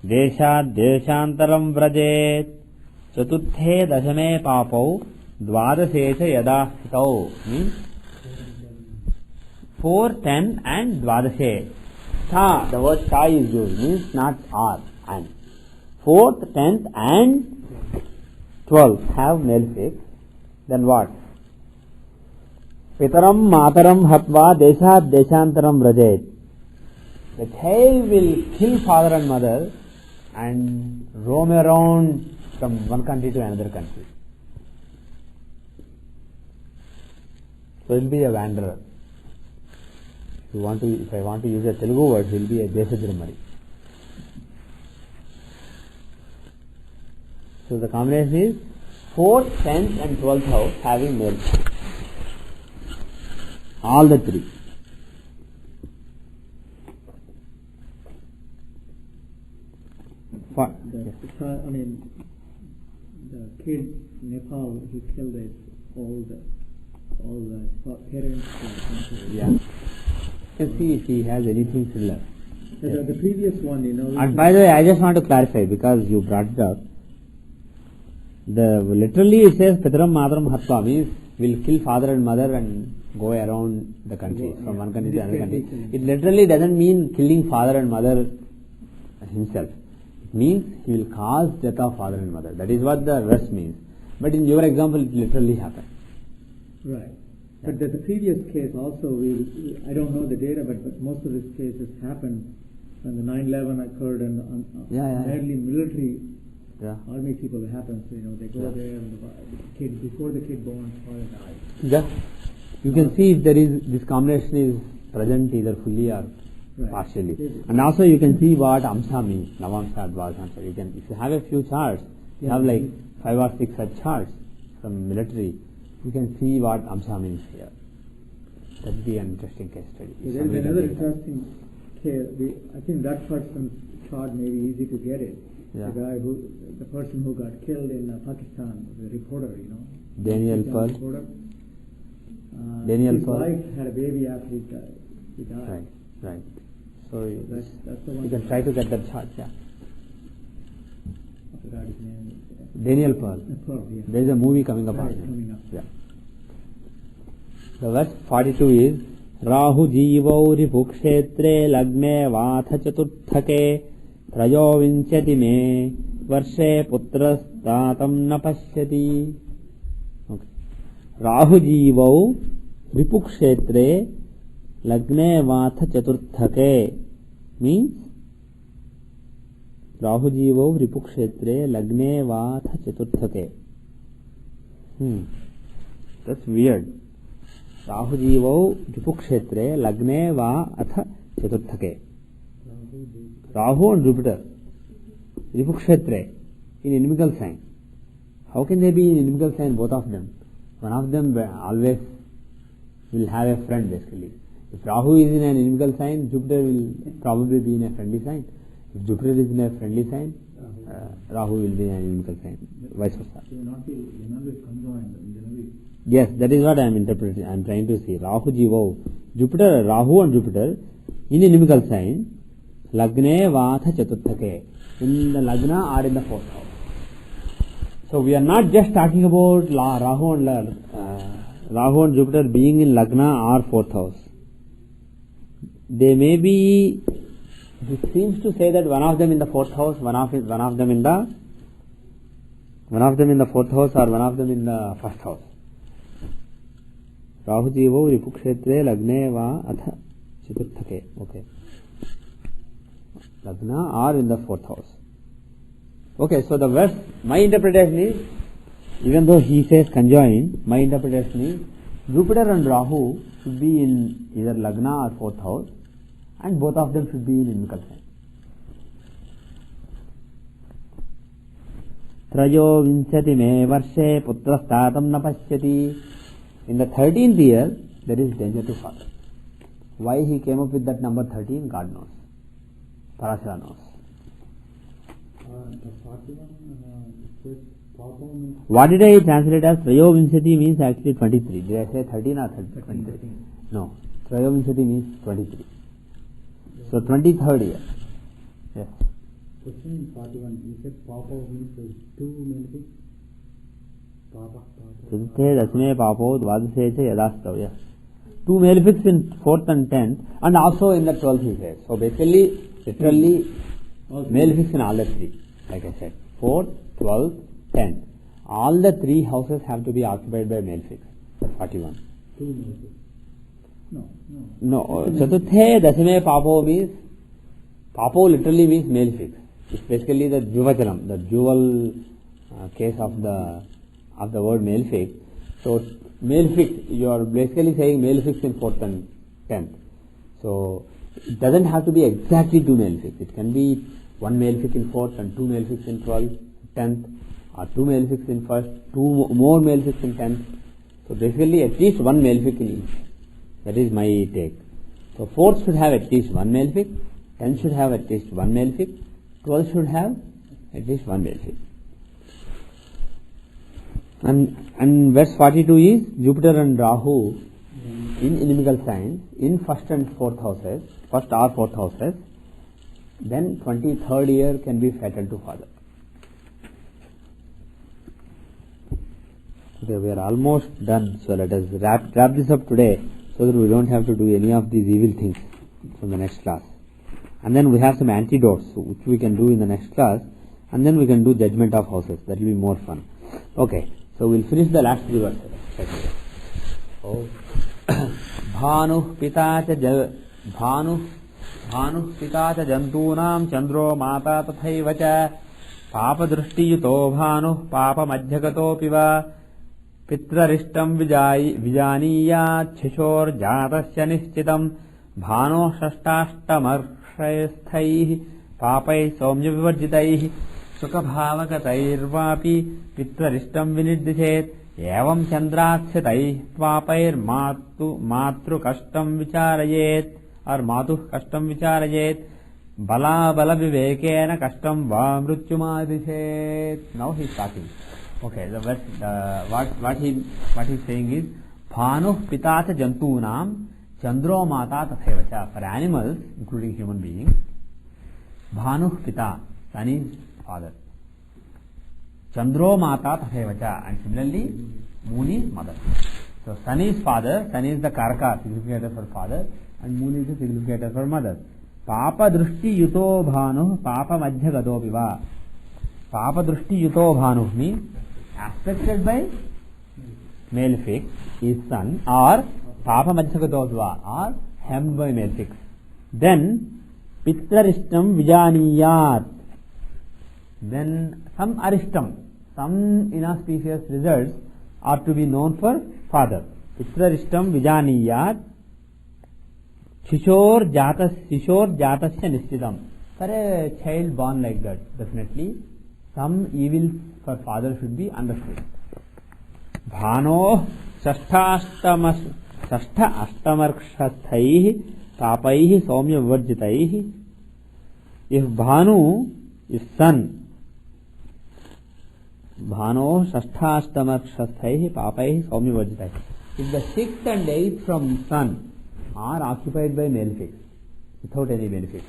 deshat deshantaram vrajet. Chaturthe dashame papo dvadase yada sthitau means 4, 10 and dvadase. Tha, the word tha is used, means not R and. 4th, 10th and 12th have malefic. Then what? Pitaram mataram hatva deshat deshantaram vrajet. The child will kill father and mother and roam around from one country to another country. So he will be a wanderer. If I want to use a Telugu word, he will be a Desajramari. So the combination is 4th, 10th and 12th house having male. All the three. The kid in Nepal, he killed all the parents. Yeah. You can see if he has anything similar. The previous one, And by the way, I just want to clarify because you brought it up. Literally it says Pitaram Mataram Hatva means will kill father and mother and go around the country from one country to another country. It literally doesn't mean killing father and mother himself. It means he will cause death of father and mother. That is what the verse means. But in your example, it literally happened. Right. But the previous case also, I don't know the data, but most of these cases happened when the 9/11 occurred and mainly military army people. It happens, they go there and the kid, before the kid born, father dies. Yeah. You can see if there is this combination is present either fully or partially. And also you can see what Amsha means, Navamsha, Dvadasha. If you have a few charts, you have like 5 or 6 such charts from military, you can see what Amsha means here. That would be an interesting case study. There is another interesting case. I think that person's chart may be easy to get it. Yeah. The person who got killed in Pakistan, the reporter, Daniel Pearl. His wife had a baby after he died. Right. So that's the one. You can try to get that chart. Yeah. I forgot his name. Daniel Pearl. There is a movie coming up. Yeah. The verse 42 is Rahu Jeevo Ripukshetre Lagne Vatha Chaturthake Trayo Vinchati Me Varshe Putras Tatam Napashyati. Okay. Rahu Jeevo Ripukshetre Lagne Vatha Chaturthake means Rahu Jeevo Ripukshetre Lagne Vatha Chaturthake. That's weird. Rahu Jeevo Ripukshetre Lagne Vatha Chaturthake. Rahu and Jupiter. Ripukshetre in inimical sign. How can they be in inimical sign, both of them? One of them always will have a friend basically. If Rahu is in an inimical sign, Jupiter will probably be in a friendly sign. If Jupiter is in a friendly sign, Rahu will be in an inimical sign, vice versa. Yes, that is what I am interpreting. I am trying to say. Rahu Jivo, Jupiter, Rahu and Jupiter in inimical sign, Lagne Vatha Chaturthake. In the Lagna or in the 4th house. So we are not just talking about Rahu and Jupiter being in Lagna or 4th house. They may be, it seems to say that one of them in the 4th house, one of them in the One of them in the 4th house or one of them in the 1st house. Rahu Jivo Ripukshetre Lagne Va Atha Chaturthake. Okay. Lagna or in the 4th house. Okay, so the verse, my interpretation is, even though he says conjoined, my interpretation is Jupiter and Rahu should be in either Lagna or 4th house, and both of them should be in inimical sign. Trayo vinchati me varshe putra statam napashyati. In the 13th year, there is danger to father. Why he came up with that number 13, God knows. Parasara knows. What did I translate as? Trayo vinchati means actually 23. Did I say 13 or 23? No. Trayo vinchati means 23. So 23rd year. Yes. Question 41. You said Papa means 2 male. Chaturthe dasme papo dvadase cha yadastav. Yes. 2 malefics in 4th and 10th, and also in the 12th he says. So basically, literally, malefics in all the 3. Like I said, 4th, 12th, 10th. All the 3 houses have to be occupied by malefics. 41. 2 malefics. No. Chaturthe dasme papo means, papo literally means malefics. It's basically the Juvachanam, the dual case of the word malefic. So malefic, you are basically saying malefics in 4th and 10th. So it doesn't have to be exactly 2 malefics. It can be 1 malefic in 4th and 2 malefics in 12th, 10th, or 2 malefics in 1st, 2 more malefics in 10th. So basically at least 1 malefic in each. That is my take. So 4th should have at least 1 malefic, 10th should have at least 1 malefic, 12th should have at least 1 malefic. And verse 42 is Jupiter and Rahu in inimical signs in 1st and 4th houses, 1st or 4th houses. Then 23rd year can be fatal to father. Okay, we are almost done. So let us wrap this up today, so that we don't have to do any of these evil things from the next class. And then we have some antidotes which we can do in the next class, and then we can do judgment of houses. That will be more fun. Okay, so we'll finish the last 3 verses. Oh. Bhanu pita cha jantunam chandro mata tathaiva cha papa drushti yuto bhanu papa madhyagato piva pitrarishtam vijaniyat chishor jatasya nishchitam bhano shashtashtamarshaysthaihi papai somya vivarjitaihi sukabhavakatairvapi pitrarishtam viniddishet evam chandrakshataihi papairmatru kashtam vicharayet or matu kashtam vicharayet bala vivekena kashtam va mrutyumadishet. Now he is talking. Okay, the verse, what he is saying is Bhanu pita cha jantunam chandro mata tathaevacha. For animals, including human beings, Bhanu pita, sun is father, chandro mata tathaevacha, and similarly moon is mother. So sun is father, sun is the karaka, significator for father, and moon is the significator for mother. Papa drushti yuto bhanu papa madhyagato piva. Papa drushti yuto bhanu means aspected by malefic is sun, or papa madhyagato piva, or hemmed by malefic. Then pitrarishtam vijaniyat. Then some arishtam, some inauspicious results are to be known for father. Pitrarishtam vijaniyat shishor jatasya nishchitam. For a child born like that, definitely some evil for father should be understood. Bhano sashtha ashtamarkshathaihi papaihi somya vivarjitaihi. If Bhanu is sun, Bhano sashtha ashtamarkshathaihi papaihi somya vivarjitaihi. If the 6th and 8th from sun are occupied by malefics without any benefit,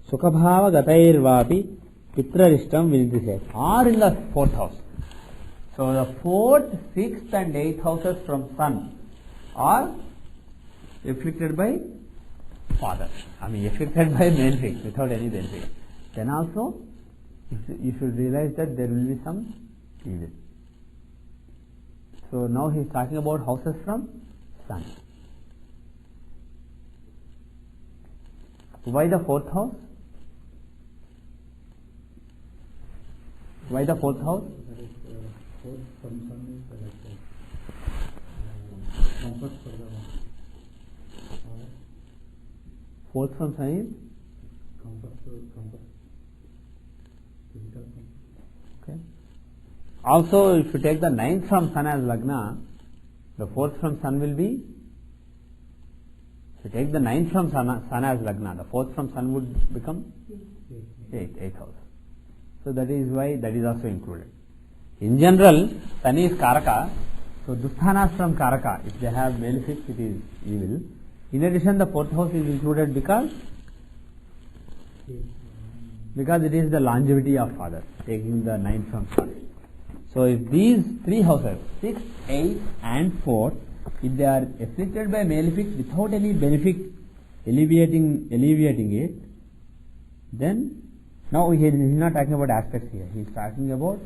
Sukabhava gatairvapi pitrarishtam vinidishet, or in the 4th house. So the 4th, 6th and 8th houses from sun are afflicted by father. Afflicted by malefic without any benefit. Then also you should realize that there will be some evil. So now he is talking about houses from Sun. Why the fourth house? Why the fourth house? Fourth from Sun is comfort for the father. Fourth from Sun is? Comfort. Physical comfort. Okay. Also, if you take the ninth from Sun as Lagna, the fourth from Sun will be, if you take the ninth from Sun as Lagna, the fourth from Sun would become eighth house. So that is why that is also included. In general, Sun is Karaka, so Dusthanas from Karaka, if they have malefics, it is evil. In addition, the fourth house is included because it is the longevity of father, taking the ninth from Sun. So if these three houses, 6, 8 and 4, if they are afflicted by malefic without any benefit alleviating it, then now he is not talking about aspects here, he is talking about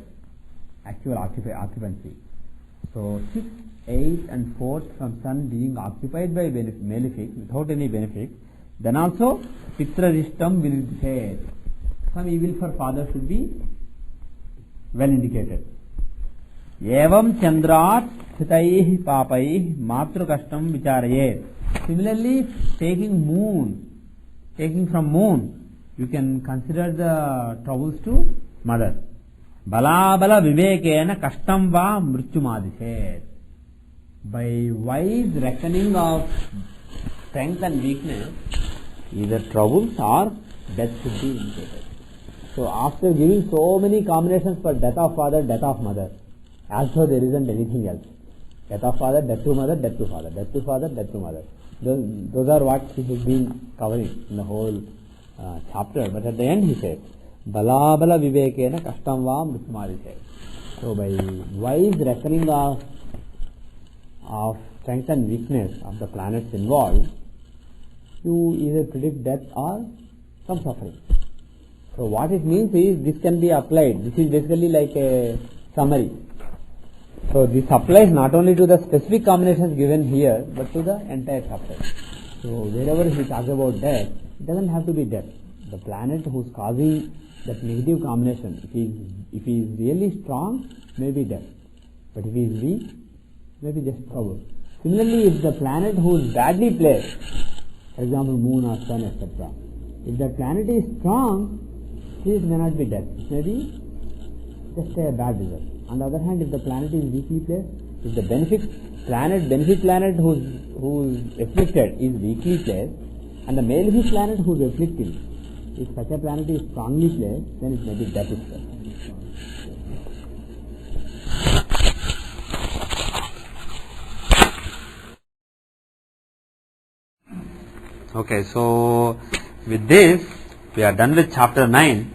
actual occupancy. So 6, 8 and 4 from Sun being occupied by malefic without any benefit, then also Pitrarishtam will say some evil for father should be well indicated. Evam Chandrat Sthitaih Papai Matru Kashtam Vicharayet. Similarly, taking from moon, you can consider the troubles to mother. Bala bala vivekena kashtam va mrityumadishet. By wise reckoning of strength and weakness, either troubles or death should be indicated. So after giving so many combinations for death of father, death of mother, as though there isn't anything else. Death of father, death to mother, death to father, death to father, death to mother. Those are what he has been covering in the whole chapter. But at the end he said, Bala bala vivekena kashtam va mrityumadishet. So by wise reckoning of strength and weakness of the planets involved, you either predict death or some suffering. So what it means is this can be applied. This is basically like a summary. So this applies not only to the specific combinations given here, but to the entire chapter. So wherever he talks about death, it doesn't have to be death. The planet who is causing that negative combination, if he is really strong, maybe death. But if he is weak, maybe just trouble. Similarly, if the planet who is badly placed, for example moon or sun, etc., if the planet is strong, it may not be death. It may be just a bad result. On the other hand, if the planet is weakly placed, if the benefit planet who is afflicted is weakly placed, and the malefic planet who is afflicted, if such a planet is strongly placed, then it may be death itself. Okay, so with this, we are done with chapter 9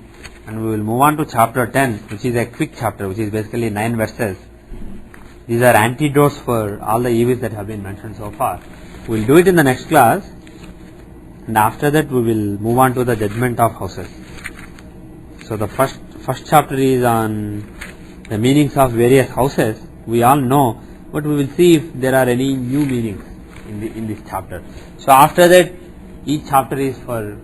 and we will move on to chapter 10, which is a quick chapter, which is basically 9 verses. These are antidotes for all the evils that have been mentioned so far. We will do it in the next class, and after that we will move on to the judgment of houses. So the first chapter is on the meanings of various houses. We all know, but we will see if there are any new meanings in this chapter. So after that, each chapter is for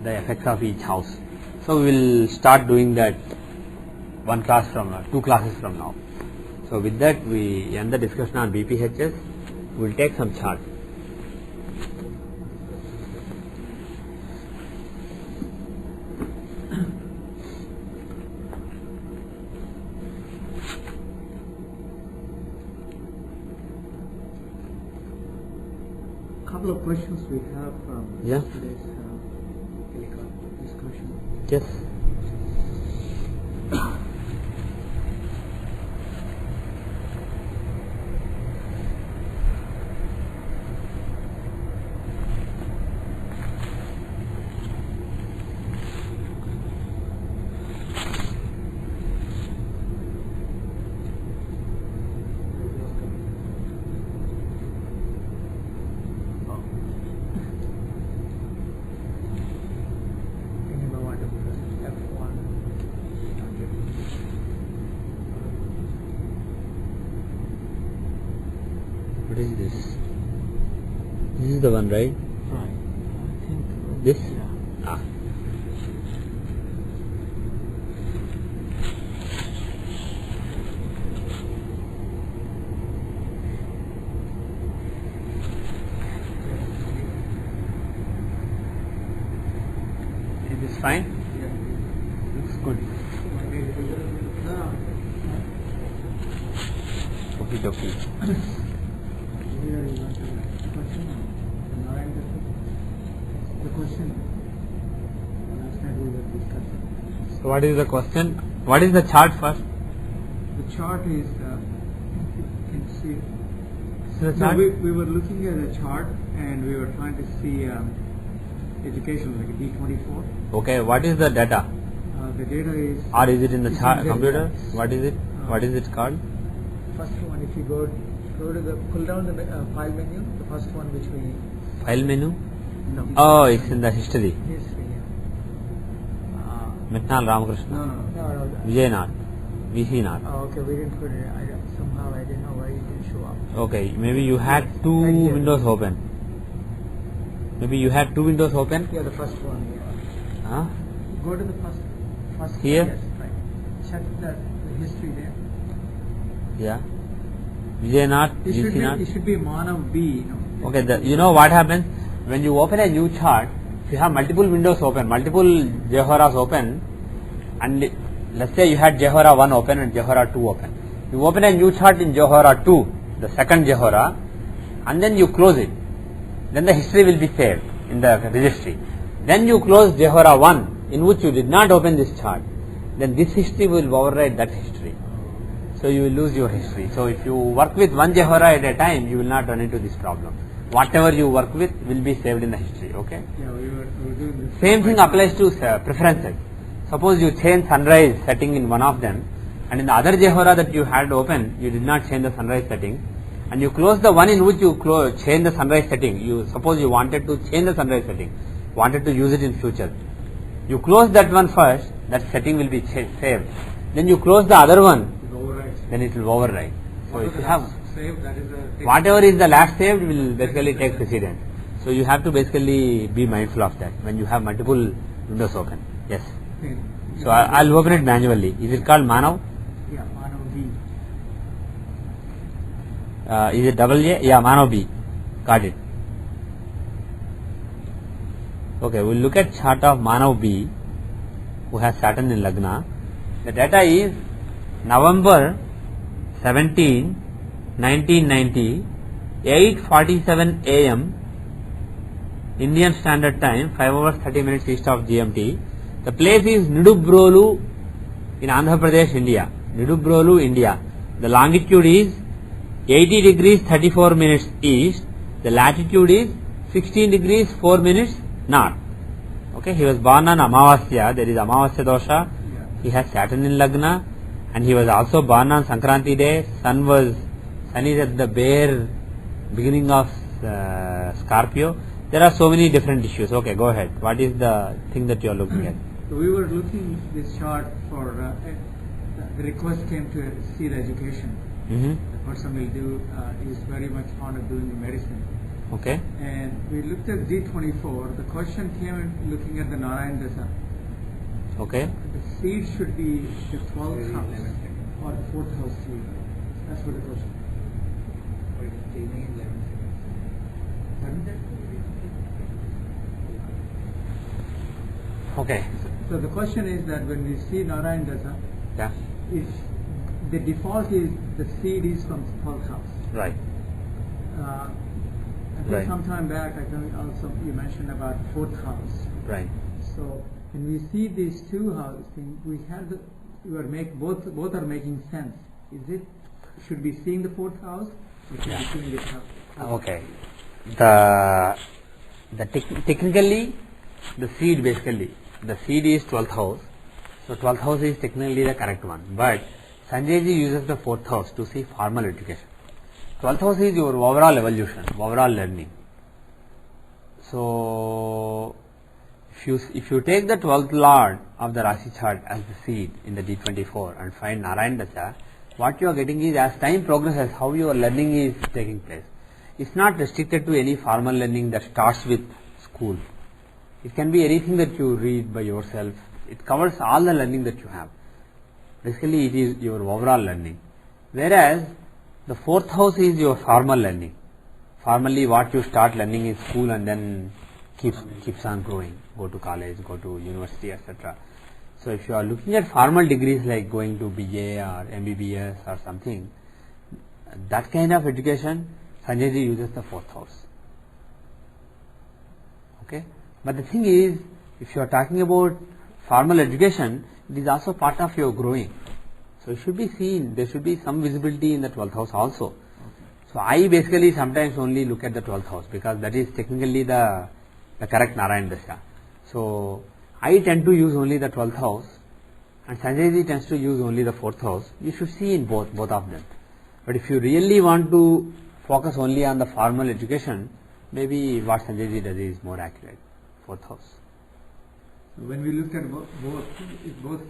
the effects of each house. So we will start doing that 2 classes from now. So with that, we end the discussion on BPHS. We will take some charts. Couple of questions we have from today's discussion. Yes. This is the one, right? Right. I think This? yeah. Ah. Is this fine? Yeah. Looks good. No. Okay, okay. Here you want the question. The question. Last night we were discussing. So what is the question? What is the chart first? The chart is, you can see. So the No, chart? we were looking at a chart and we were trying to see education like a D24. Okay, what is the data? The data is. Or is it in the it's chart in the computer? data. What is it? What is it called? First one, if you go to the pull down the file menu, the first one which we. File menu? No. Oh, it's in the history. History. Mitnal Ramakrishna. No. Vijaynath. VC-Nath. Oh, okay, we didn't put it. Somehow I didn't know why it didn't show up. Okay, maybe you had two Right here. windows open. Maybe you had two windows open? Yeah, the first one. Yeah. Huh? Go to the first. Here? Yes, right. Check the history there. Yeah. Vijaynath, It VC-Nath. should be Manav B. Okay, you know what happens? When you open a new chart, if you have multiple windows open, multiple Jahoras open, and let's say you had Jahora 1 open and Jahora 2 open. You open a new chart in Jahora 2, the second Jahora, and then you close it. Then the history will be saved in the registry. Then you close Jahora 1, in which you did not open this chart. Then this history will override that history. So you will lose your history. So if you work with one Jahora at a time, you will not run into this problem. Whatever you work with will be saved in the history. Okay? Yeah, we were doing this. Same thing applies to preferences. Suppose you change sunrise setting in one of them, and in the other Jahora that you had open, you did not change the sunrise setting, and you close the one in which you change the sunrise setting. You suppose you wanted to change the sunrise setting, wanted to use it in future. You close that one first, that setting will be saved. Then you close the other one, then it will override. So if you have Save, that is a whatever is the last saved will basically take precedence. So you have to basically be mindful of that when you have multiple windows open. Yes. thing. So I'll open it manually. Is it called Manav? Yeah, Manav B. Is it double A? Yeah, Manav B. Got it. Okay, we'll look at chart of Manav B, who has Saturn in Lagna. The data is November 17, 1990, 8:47 a.m. Indian Standard Time, 5 hours 30 minutes east of GMT. The place is Nidubrolu in Andhra Pradesh, India. Nidubrolu, India. The longitude is 80 degrees 34 minutes east. The latitude is 16 degrees 4 minutes north. Okay, he was born on Amavasya. There is Amavasya dosha. He has Saturn in Lagna, and he was also born on Sankranti day. Sun is at the bare beginning of Scorpio. There are so many different issues. Okay, go ahead. What is the thing that you are looking at? So we were looking this chart for the request came to see the education. The person will do is very much fond of doing the medicine. Okay. And we looked at D24. The question came in looking at the Narayana-Dasa. Okay. The seed should be the 12th house or the 4th house seed. That's what the question. Okay. So the question is that when we see Narayana-Dasa, Yeah. the default is the seed is from 12th house. Right. I think Right. some time back, I think also you mentioned about 4th house. Right. So when we see these two houses, we have both are making sense. Is it should be seeing the 4th house? Or should be seeing the house? Okay. Technically, the seed basically, the seed is 12th house. So 12th house is technically the correct one. But Sanjay ji uses the 4th house to see formal education. 12th house is your overall evolution, overall learning. So if you take the 12th lord of the Rashi chart as the seed in the D24 and find Narayana Dasa, what you are getting is as time progresses, how your learning is taking place. it's not restricted to any formal learning that starts with school. It can be anything that you read by yourself. It covers all the learning that you have. Basically, it is your overall learning. Whereas, the 4th house is your formal learning. Formally, what you start learning in school and then keeps on growing. Go to college, go to university, etc. So, if you are looking at formal degrees like going to BA or MBBS or something, that kind of education, Sanjay ji uses the 4th house. Okay? But the thing is, if you are talking about formal education, it is also part of your growing. So it should be seen, there should be some visibility in the 12th house also. Okay. So I basically sometimes only look at the 12th house because that is technically the correct Narayana Dasha. So I tend to use only the 12th house and Sanjay ji tends to use only the 4th house. You should see in both of them. But if you really want to focus only on the formal education, maybe what Sanjay ji does is more accurate. 4th house. So when we looked at both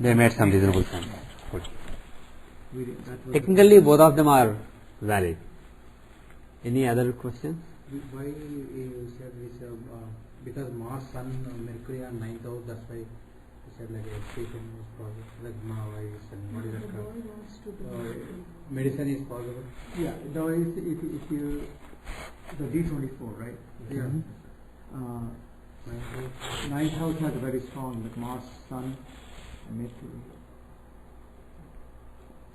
they made some reasonable sense. Good. Technically, both of them are valid. Any other questions? Why you said this? Because Mars, Sun, Mercury are 9th house. That's why you said like education is possible, like wise and what is that? Medicine is possible. Yeah, though if you the D24, right? Yeah. 9th house has very strong, like Mars, Sun, and Mercury.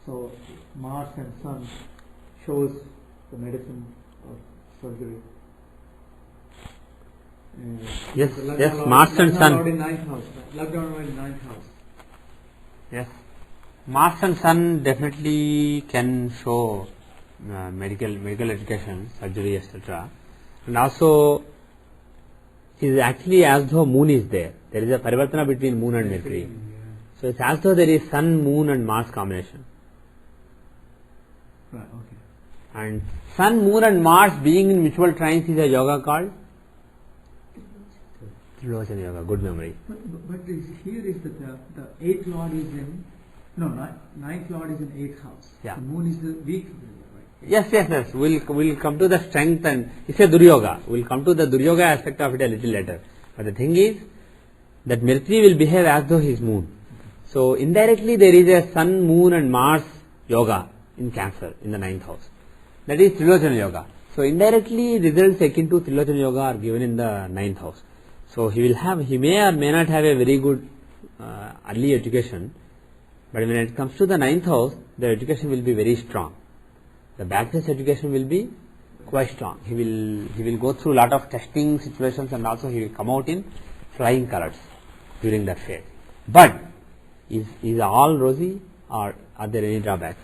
So Mars and Sun shows the medicine or surgery. Yes, Mars and Sun. Lockdown in 9th house. Lockdown in 9th house. Yes, Mars and Sun definitely can show medical education, surgery, etc. And also, it is actually as though Moon is there. There is a parivartana between Moon and Mercury. So it's as though there is Sun, Moon, and Mars combination. Right. Okay. And Sun, Moon, and Mars being in mutual trines is a yoga called Trilochana Yoga. Good memory. But here is that the 8th Lord is in 9th Lord is in 8th house. Yeah. The Moon is the weak. Yes. We'll come to the strength and it's a Duryoga. We'll come to the Duryoga aspect of it a little later. But the thing is that Mercury will behave as though he is Moon. So indirectly there is a Sun, Moon, and Mars yoga in Cancer in the 9th house. That is Trilochana Yoga. So indirectly results akin to Trilochana Yoga are given in the 9th house. So he may or may not have a very good early education, but when it comes to the 9th house, the education will be very strong. The bachelor's education will be quite strong. He will go through a lot of testing situations and also he will come out in flying colors during that phase. But is all rosy or are there any drawbacks?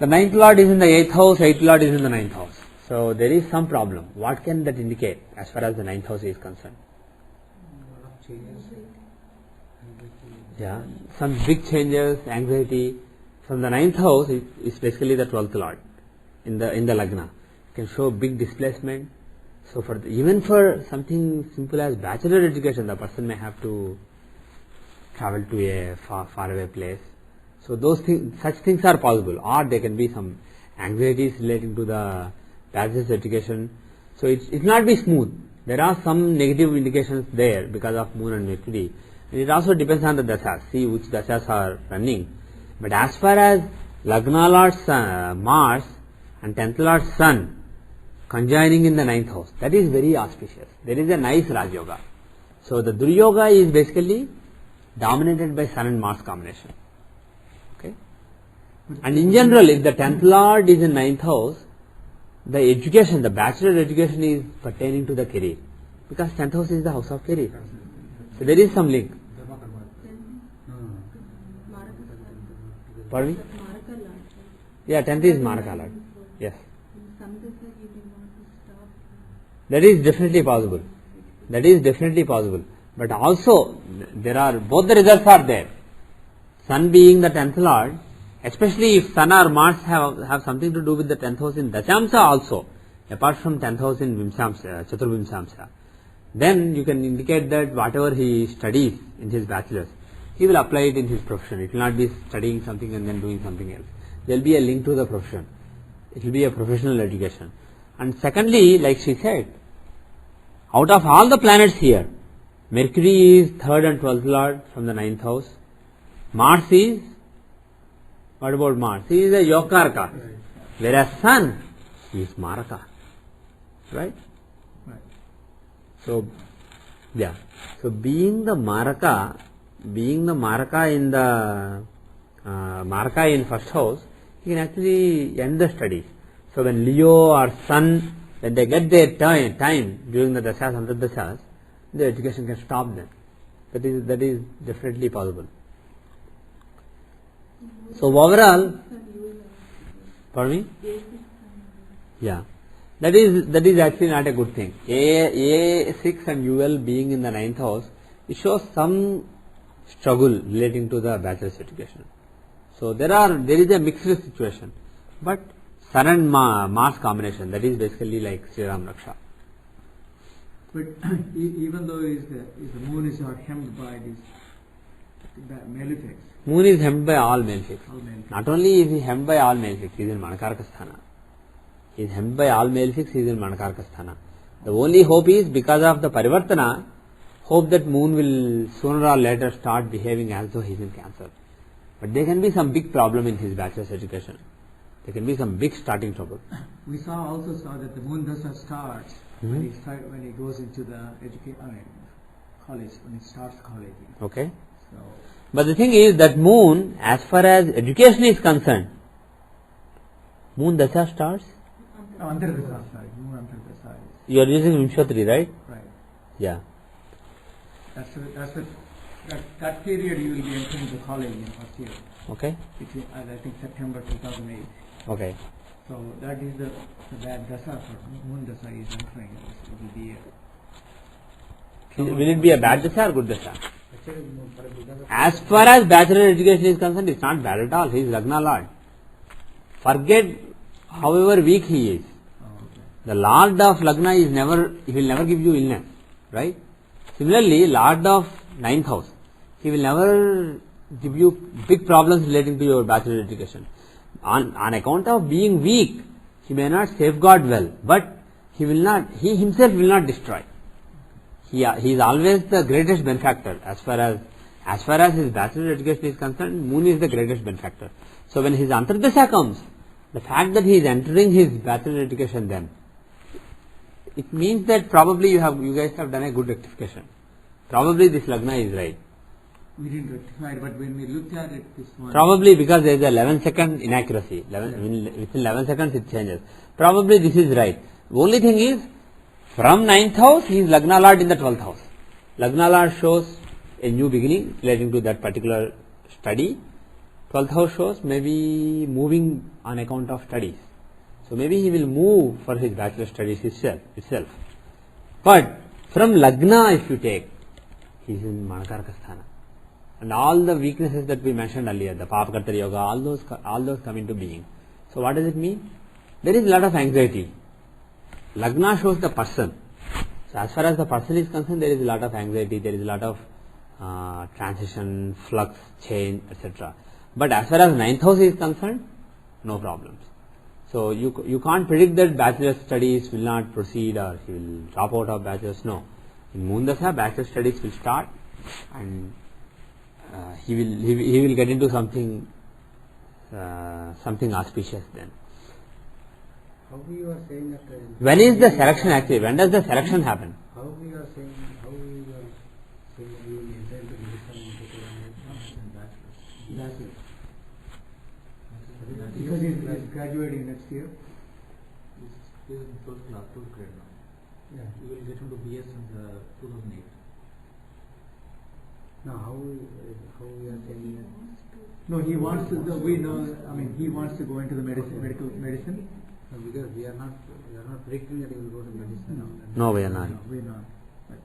The 9th Lord is in the 8th house, 8th Lord is in the 9th house. So there is some problem. What can that indicate as far as the 9th house is concerned? Yeah, some big changes, anxiety. From the 9th house is basically the 12th Lord in the Lagna. It can show big displacement. So even for something simple as bachelor education, the person may have to travel to a far away place. So such things are possible, or there can be some anxieties relating to the bachelor's education. So it not be smooth. There are some negative indications there because of Moon and Mercury. And it also depends on the dasas. See which dasas are running. But as far as Lagna Lord Mars and 10th Lord Sun conjoining in the 9th house, that is very auspicious. There is a nice Raj Yoga. So the Duryoga is basically dominated by Sun and Mars combination. Okay. And in general, if the 10th Lord is in 9th house, the education, the bachelor education is pertaining to the career. Because 10th house is the house of career. So there is some link. Pardon me? Yeah, 10th is Maraka Lord. Yes. That is definitely possible. That is definitely possible. But also, both the results are there. Sun being the 10th Lord, especially if Sun or Mars have something to do with the 10th house in Dashamsa also, apart from 10th house in Vimsamsa, Chaturvimsamsa, then you can indicate that whatever he studies in his bachelor's, he will apply it in his profession. It will not be studying something and then doing something else. There will be a link to the profession. It will be a professional education. And secondly, like she said, out of all the planets here, Mercury is 3rd and 12th Lord from the 9th house. Mars is, what about Mars? He is a Yokarka. Whereas Sun is Maraka. Right? So, yeah. So, being the Maraka in the Maraka in first house, you can actually end the studies. So, when Leo or Sun, when they get their time during the Dashas, Antardashas, the education can stop them. That is definitely possible. So, overall, pardon me? Yeah. That is actually not a good thing. A6 and UL being in the 9th house, it shows some struggle relating to the bachelor's education. So there is a mixed situation. But Sun and Mars combination, that is basically like Sri Ram Raksha. But even though the moon is not hemmed by these malefics. Moon is hemmed by all malefics. Not only is he hemmed by all malefics, he is in Manakaraka Sthana. He is hemmed by all malefics, he is in Manakaraka Sthana. The only hope is, because of the Parivartana, hope that moon will sooner or later start behaving as though he is in Cancer. But there can be some big problem in his bachelor's education. There can be some big starting trouble. We also saw that the moon Dasa starts when he goes into the college, when he starts college. Okay. So, but the thing is that moon, as far as education is concerned, moon Dasa starts? Antardasa, sorry. Moon Antardasa. You are using Vimshatri, right? Right. Yeah. That period you will be entering the college in first year. Okay. Between, I think September 2008. Okay. So that is the bad Dasa for moon Dasa is entering. It will be Will it be a bad Dasa or good Dasa? As far as bachelor education is concerned, it's not bad at all. He is Lagna Lord. Forget however weak he is. The Lord of Lagna he will never give you illness. Right? Similarly, Lord of 9th house, he will never give you big problems relating to your bachelor education. On account of being weak, he may not safeguard well, but he himself will not destroy. He is always the greatest benefactor as far as his bachelor education is concerned. Moon is the greatest benefactor. So when his Antardasha comes, the fact that he is entering his bachelor education then, it means that probably you guys have done a good rectification. Probably this Lagna is right. We didn't rectify it, but when we looked at it this morning. Probably because there is a 11-second inaccuracy. Within 11 seconds it changes. Probably this is right. The only thing is, from 9th house, he is Lagna Lord in the 12th house. Lagna Lord shows a new beginning relating to that particular study. 12th house shows maybe moving on account of studies. So maybe he will move for his bachelor studies itself. But from Lagna, if you take, he is in Manakaraka Sthana. And all the weaknesses that we mentioned earlier, the Papakartari Yoga, all those come into being. So what does it mean? There is a lot of anxiety. Lagna shows the person. So as far as the person is concerned, there is a lot of anxiety, there is a lot of transition, flux, change, etc. But as far as 9th house is concerned, no problems. So you can't predict that bachelor studies will not proceed or he will drop out of bachelor's. No. In Moon Dasa, bachelor studies will start and he will get into something auspicious then. How you are saying that? When is the selection actually? When does the selection happen? How you are saying that you will enter into medicine and That's it. Because he is graduating next year. He is in 12th grade now. Yeah, you will get into BS in 2008. Now, how we are saying that? No, he wants to. We know. I mean, he wants to go into the medicine. No, because we are not predicting that he will go to medicine. No, we are not. No, we are not. Right.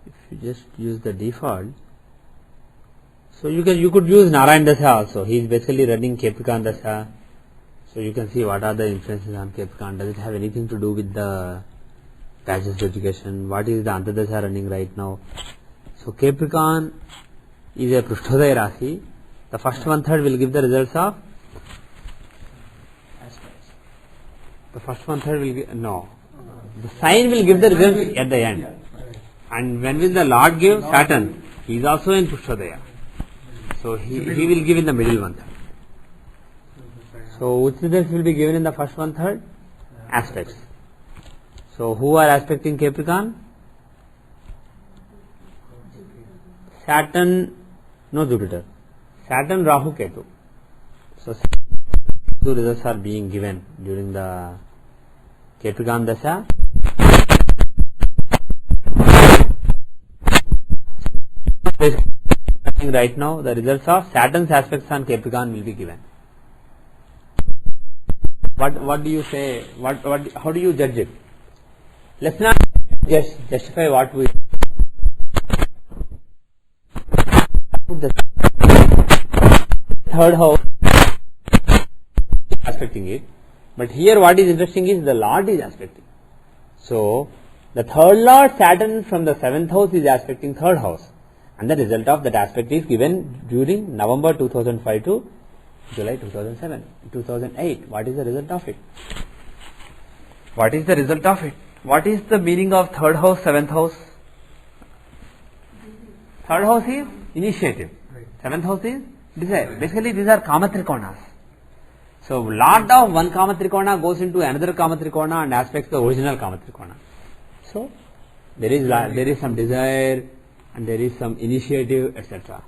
If you just use the default, so you could use Narayan Dasa also. He is basically running Capricorn Dasa. So you can see what are the influences on Capricorn. Does it have anything to do with the bachelor's education? What is the Antardasha running right now? So Capricorn is a Prushthodaya Rasi. The first 1/3 will give the results of The first one third will give, no. The sign will give the result at the end. And when will the Lord give? Saturn. He is also in Pushtodaya. So he will give in the middle one third. So which results will be given in the first one third? Aspects. So who are aspecting Capricorn? Saturn, no Jupiter. Saturn, Rahu, Ketu. So two results are being given during the Capricorn Dasha. Right now, the results of Saturn's aspects on Capricorn will be given. What do you say? How do you judge it? Let's not just justify what we. The third house aspecting it, but here what is interesting is the Lord is aspecting. So the third Lord Saturn from the 7th house is aspecting third house, and the result of that aspect is given during November 2005 to July 2008. What is the result of it? What is the result of it? What is the meaning of third house, 7th house? Third house is initiative. 7th house is desire. Basically these are Kama Trikonas. So lot of one Kama Trikona goes into another Kama Trikona and aspects the original Kama Trikona. So there is some desire and there is some initiative, etc.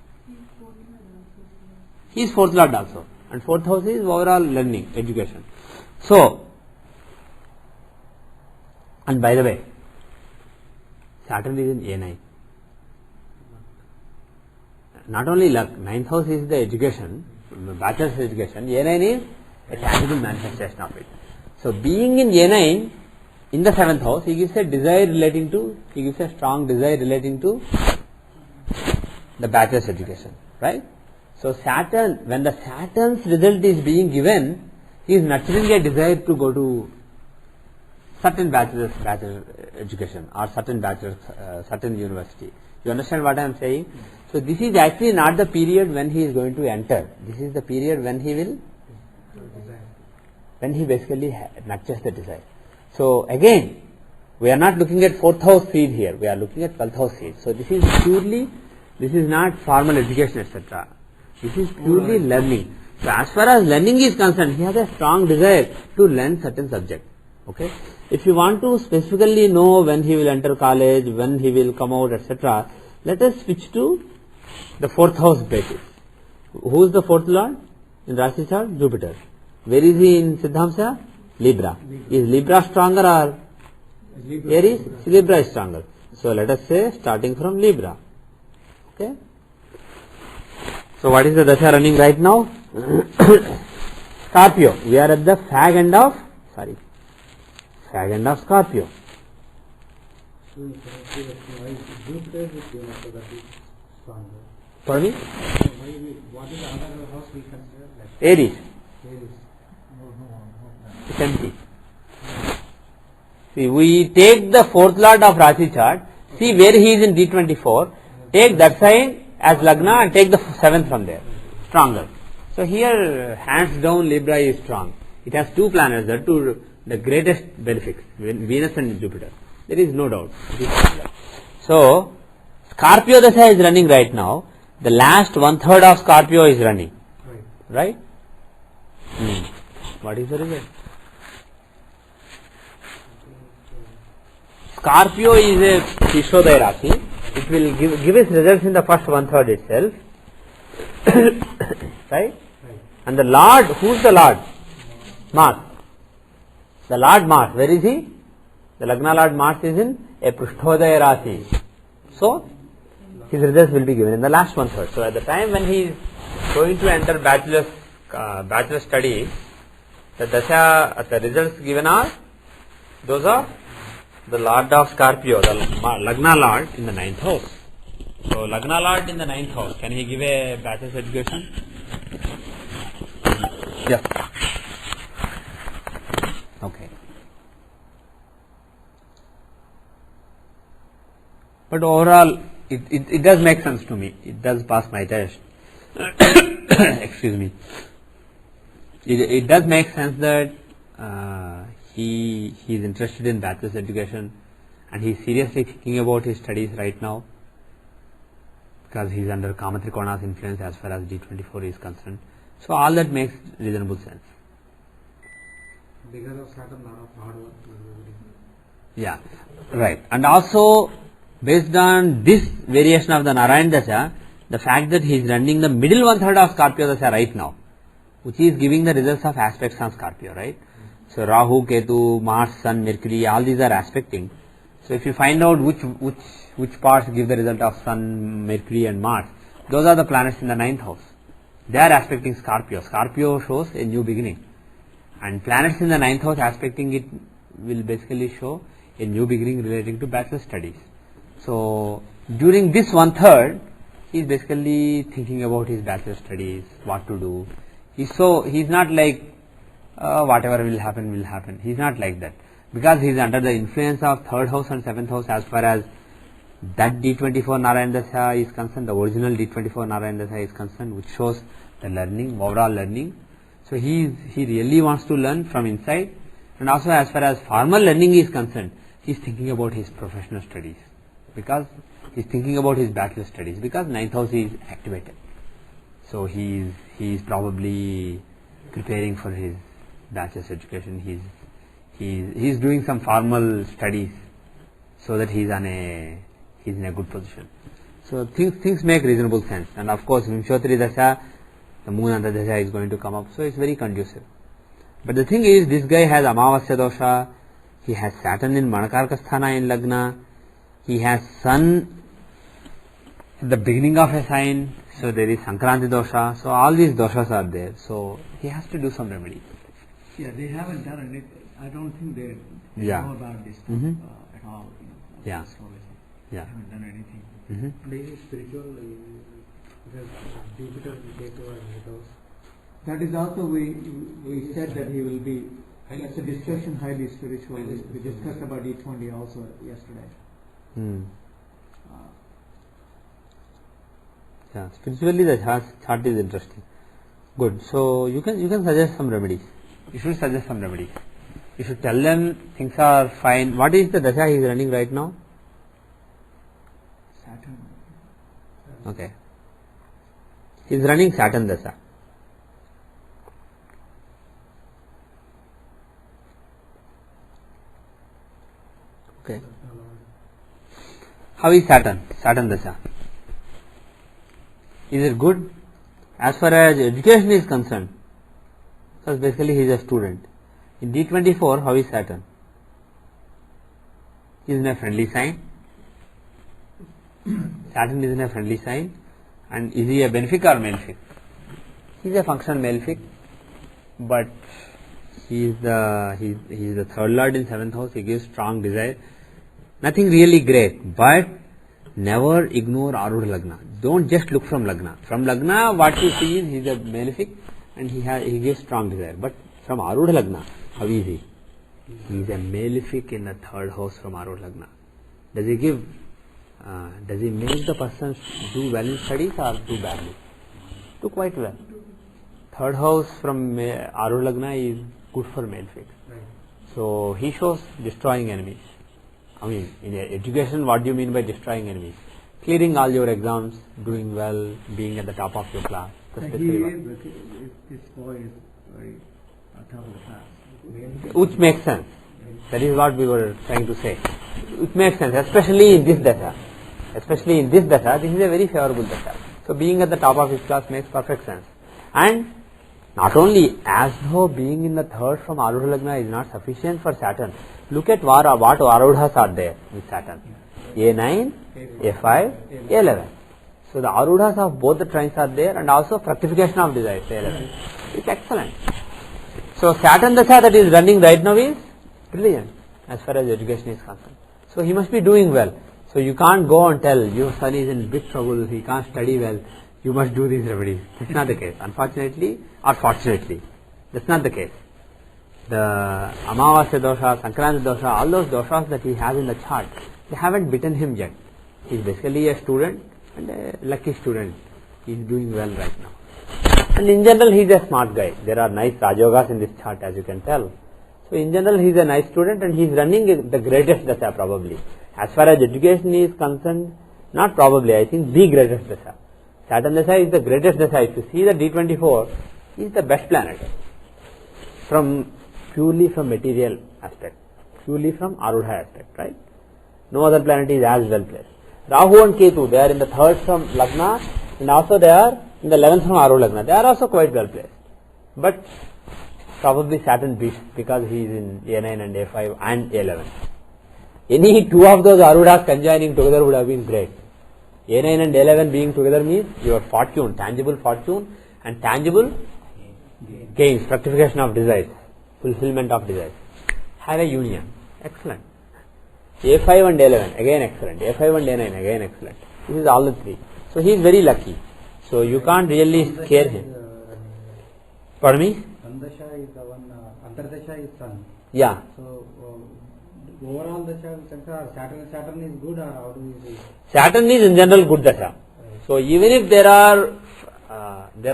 He is fourth lord also, and fourth house is overall learning, education. So, and by the way, Saturn is in A9. Not only luck, 9th house is the education, bachelor's education, A9 is a tangible manifestation of it. So being in A9, in the 7th house, he gives a desire relating to, he gives a strong desire relating to the bachelor's education, right? So Saturn, when the Saturn's result is being given, he is nurturing a desire to go to certain bachelor education or certain university. You understand what I am saying? So this is actually not the period when he is going to enter. This is the period when he will, when he basically nurtures the desire. So again, we are not looking at 4th house seed here. We are looking at 12th house seed. So this is purely, this is not formal education, etc. This is purely learning. So as far as learning is concerned, he has a strong desire to learn certain subject. Okay. If you want to specifically know when he will enter college, when he will come out, etc., let us switch to the 4th house basis. Who is the 4th lord in Rasi chart? Jupiter. Where is he in Siddhamsa? Libra. Is Libra stronger or Aries? Libra is stronger. So let us say starting from Libra. Okay. So what is the dasha running right now? Scorpio. We are at the fag end of Scorpio. Pardon me? What is the other house we consider? Aries. It's empty. See, we take the 4th lord of Rasi chart, see where he is in D24, take that sign as Lagna and take the 7th from there. Stronger. So here, hands down, Libra is strong. It has two planets, that two the greatest benefics, Venus and Jupiter. There is no doubt. So, Scorpio Dasha is running right now. The last 1/3 of Scorpio is running. Right? What is the result? Scorpio is a Shishodaya Rasi. It will give its results in the first 1/3 itself. Right? And the Lord, who is the Lord? Mars. The Lord Mars, where is he? The Lagna Lord Mars is in a Prushthodaya Rasi. So, his results will be given in the last 1/3. So, at the time when he is going to enter bachelor study, the Dasha, the results given are those of the Lord of Scorpio, the Lagna Lord in the 9th house. So, Lagna Lord in the 9th house, can he give a bachelor's education? Yeah. Okay. But overall, it does make sense to me. It does pass my test. Excuse me. It does make sense that he is interested in bachelor's education, and he is seriously thinking about his studies right now, because he is under Kamatrikona's influence as far as D24 is concerned. So all that makes reasonable sense. Because of Saturn, lot of hard work. Yeah, right. And also, based on this variation of the Narayan Dasha, the fact that he is running the middle one third of Scorpio Dasha right now, which is giving the results of aspects on Scorpio, right? So Rahu, Ketu, Mars, Sun, Mercury, all these are aspecting. So if you find out which parts give the result of Sun, Mercury and Mars, those are the planets in the 9th house. They are aspecting Scorpio. Scorpio shows a new beginning. And planets in the 9th house aspecting it will basically show a new beginning relating to bachelor studies. So during this 1/3, he is basically thinking about his bachelor studies, what to do. He is not like whatever will happen. He is not like that, because he is under the influence of 3rd house and 7th house as far as that D24 Narayan Dasha is concerned, the original D24 Narayan Dasha is concerned, which shows the learning, overall learning. So he really wants to learn from inside, and also as far as formal learning is concerned, he is thinking about his professional studies, because he is thinking about his bachelor studies, because 9th house is activated. So he is probably preparing for his bachelor's education. He is doing some formal studies so that he is in a good position. So things make reasonable sense. And of course, Vimshotri Dasha, the moon and the Dasha is going to come up, so it's very conducive. But the thing is, this guy has Amavasya Dosha, he has Saturn in Manakarka Sthana in Lagna, he has Sun at the beginning of a sign, so there is Sankranti Dosha, so all these doshas are there, so he has to do some remedy. Yeah, they haven't done anything. I don't think they know about this stuff at all. Astrology. Yeah. They haven't done anything. Maybe spiritual, because Jupiter will take over the house. That is also, we said that he will be, it's a discussion, highly spiritual. We discussed about D20 also yesterday. Yeah, spiritually the chart is interesting. Good. So you can suggest some remedies. You should suggest some remedies. You should tell them things are fine. What is the Dasha he is running right now? Saturn. Okay. He is running Saturn Dasha. Okay. How is Saturn? Saturn Dasha. Is it good? As far as education is concerned, because basically he is a student. In D24, how is Saturn? He is in a friendly sign. Saturn is in a friendly sign. And is he a benefic or malefic? He is a functional malefic, but he is the third lord in 7th house. He gives strong desire. Nothing really great, but never ignore Arudha Lagna. Don't just look from Lagna. From Lagna, what you see is he is a malefic and he gives strong desire. But from Arudha Lagna, how is he? He is a malefic in the 3rd house from Arudha Lagna. Does he make the person do well in studies or do badly? Do quite well. 3rd house from Arudha Lagna is good for malefic. Right. So he shows destroying enemies. I mean, in education, what do you mean by destroying enemies? Clearing all your exams, doing well, being at the top of your class. This boy is very top of the class. Which makes sense. That is what we were trying to say. It makes sense, especially in this Dasha. Especially in this Dasha, this is a very favorable Dasha. So being at the top of his class makes perfect sense. And not only, as though being in the 3rd from Arudha Lagna is not sufficient for Saturn. Look at what Arudhas are there with Saturn. A9, A5, A11. So the Arudhas of both the trines are there, and also fructification of desires, A11. It's excellent. So Saturn Dasha that is running right now is brilliant as far as education is concerned. So he must be doing well. So you can't go and tell your son is in big trouble, he can't study well, you must do these remedies. That's not the case. Unfortunately or fortunately, that's not the case. The Amavasya Dosha, Sankranti Dosha, all those doshas that he has in the chart, they haven't bitten him yet. He is basically a student and a lucky student. He is doing well right now. And in general, he is a smart guy. There are nice Rajogas in this chart, as you can tell. So in general he is a nice student and he is running the greatest Dasa probably. As far as education is concerned, not probably, I think the greatest Dasa. Saturn Dasa is the greatest Dasa. If you see the D24, he is the best planet. Purely from material aspect, purely from Arudha aspect, right? No other planet is as well placed. Rahu and Ketu, they are in the 3rd from Lagna and also they are in the 11th from Aru Lagna. They are also quite well placed. But probably Saturn beats because he is in A9 and A5 and A11. Any two of those Arudas conjoining together would have been great. A9 and A11 being together means your fortune, tangible fortune and tangible gains, fructification of desires, fulfillment of desires. Have a union. Excellent. A5 and A11, again excellent. A5 and A9, again excellent. This is all the three. So he is very lucky. So you can't really scare him. Pardon me? Sandasha is the one, Antardasha is Sun. Yeah. So overall Dasha, Saturn is good, or how do you say? Saturn is in general good Dasha. So even if there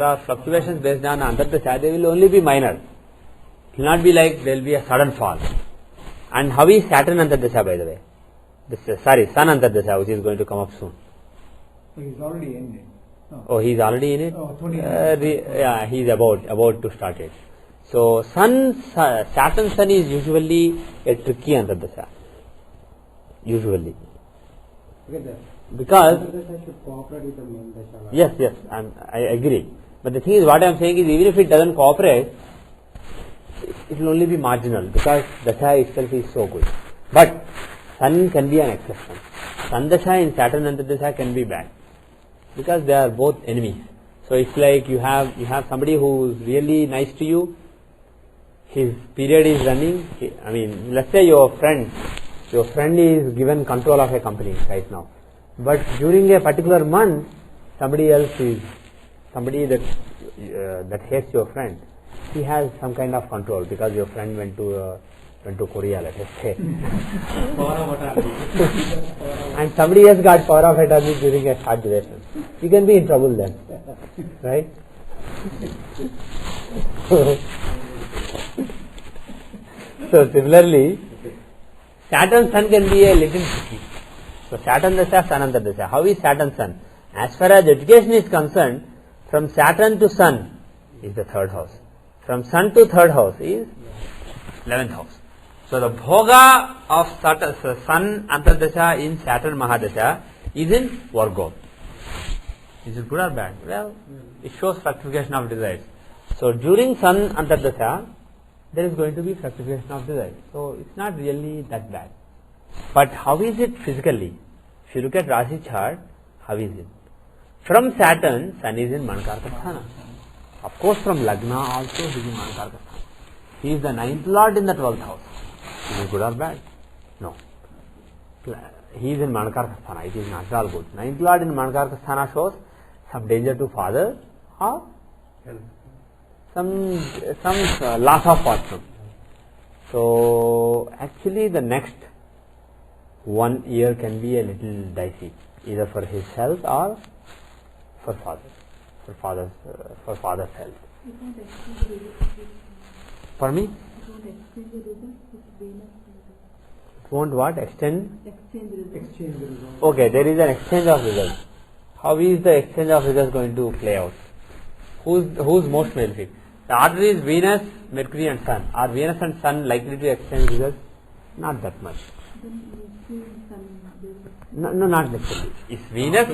are fluctuations based on Antardasha, they will only be minor. It will not be like there will be a sudden fall. And how is Saturn Antardasha, by the way? Sun Antardasha, which is going to come up soon. So he's already in it. Oh, he's already in it? Oh, 20 yeah, he's about to start it. So Saturn Sun is usually a tricky Antardasha. Usually. Because Antardasha should cooperate with the main Dasha. yes, I agree. But the thing is, what I am saying is, even if it doesn't cooperate, it will only be marginal because Dasha itself is so good. But Sun can be an exception. Sun Dasha in Saturn Antardasha can be bad because they are both enemies. So it's like you have somebody who is really nice to you. His period is running. I mean, let's say your friend is given control of a company right now. But during a particular month, somebody that hates your friend, he has some kind of control because your friend went to Korea, let us say. And somebody else got power of attorney during a short duration. You can be in trouble then, right? So similarly, Saturn Sun can be a little tricky. So Saturn Dasha, Sun Antardasha. How is Saturn Sun? As far as education is concerned, from Saturn to Sun is the 3rd house. From Sun to 3rd house is 11th house. So the bhoga of Sun Antardasha in Saturn Mahadasha is in Virgo. Is it good or bad? Well, it shows fructification of desires. So during Sun Antardasha, there is going to be fructification of desires. So it's not really that bad. But how is it physically? If you look at Rashi chart, how is it? From Saturn, Sun is in Manakarka Sthana. Of course, from Lagna also he is in Manakarka Sthana. He is the 9th lord in the 12th house. Is it good or bad? No. He is in Manakarka Sthana. It is not at all good. 9th lord in Manakarka Sthana shows some danger to father or some loss of fortune. So actually the next 1 year can be a little dicey, either for his health or for father's health. For me? It won't what? Extend? Exchange results. Okay, there is an exchange of results. How is the exchange of results going to play out? Who's most malefic? The order is Venus, Mercury and Sun. Are Venus and Sun likely to exchange results? Not that much. No, not necessarily. It's Venus,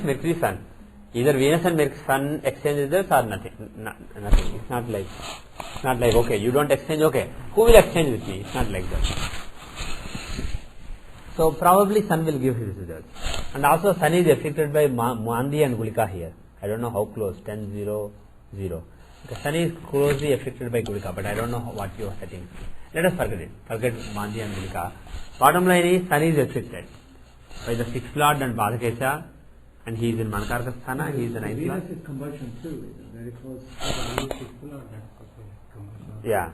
Mercury, Sun. Either Venus and Sun exchange results or nothing. Nothing. It's not like okay, you don't exchange, okay, who will exchange with me? It's not like that. So probably Sun will give his results. And also Sun is affected by Mandi and Gulika here. I don't know how close, 10, 0, 0. The Sun is closely affected by Gulika, but I don't know what your settings. Let us forget it. Forget Mandi and Gulika. Bottom line is Sun is affected by the 6th lord and Badakesha, and he is in Manakarka Sthana, he is the 9th lord. Venus is combustion too, very close. Yeah.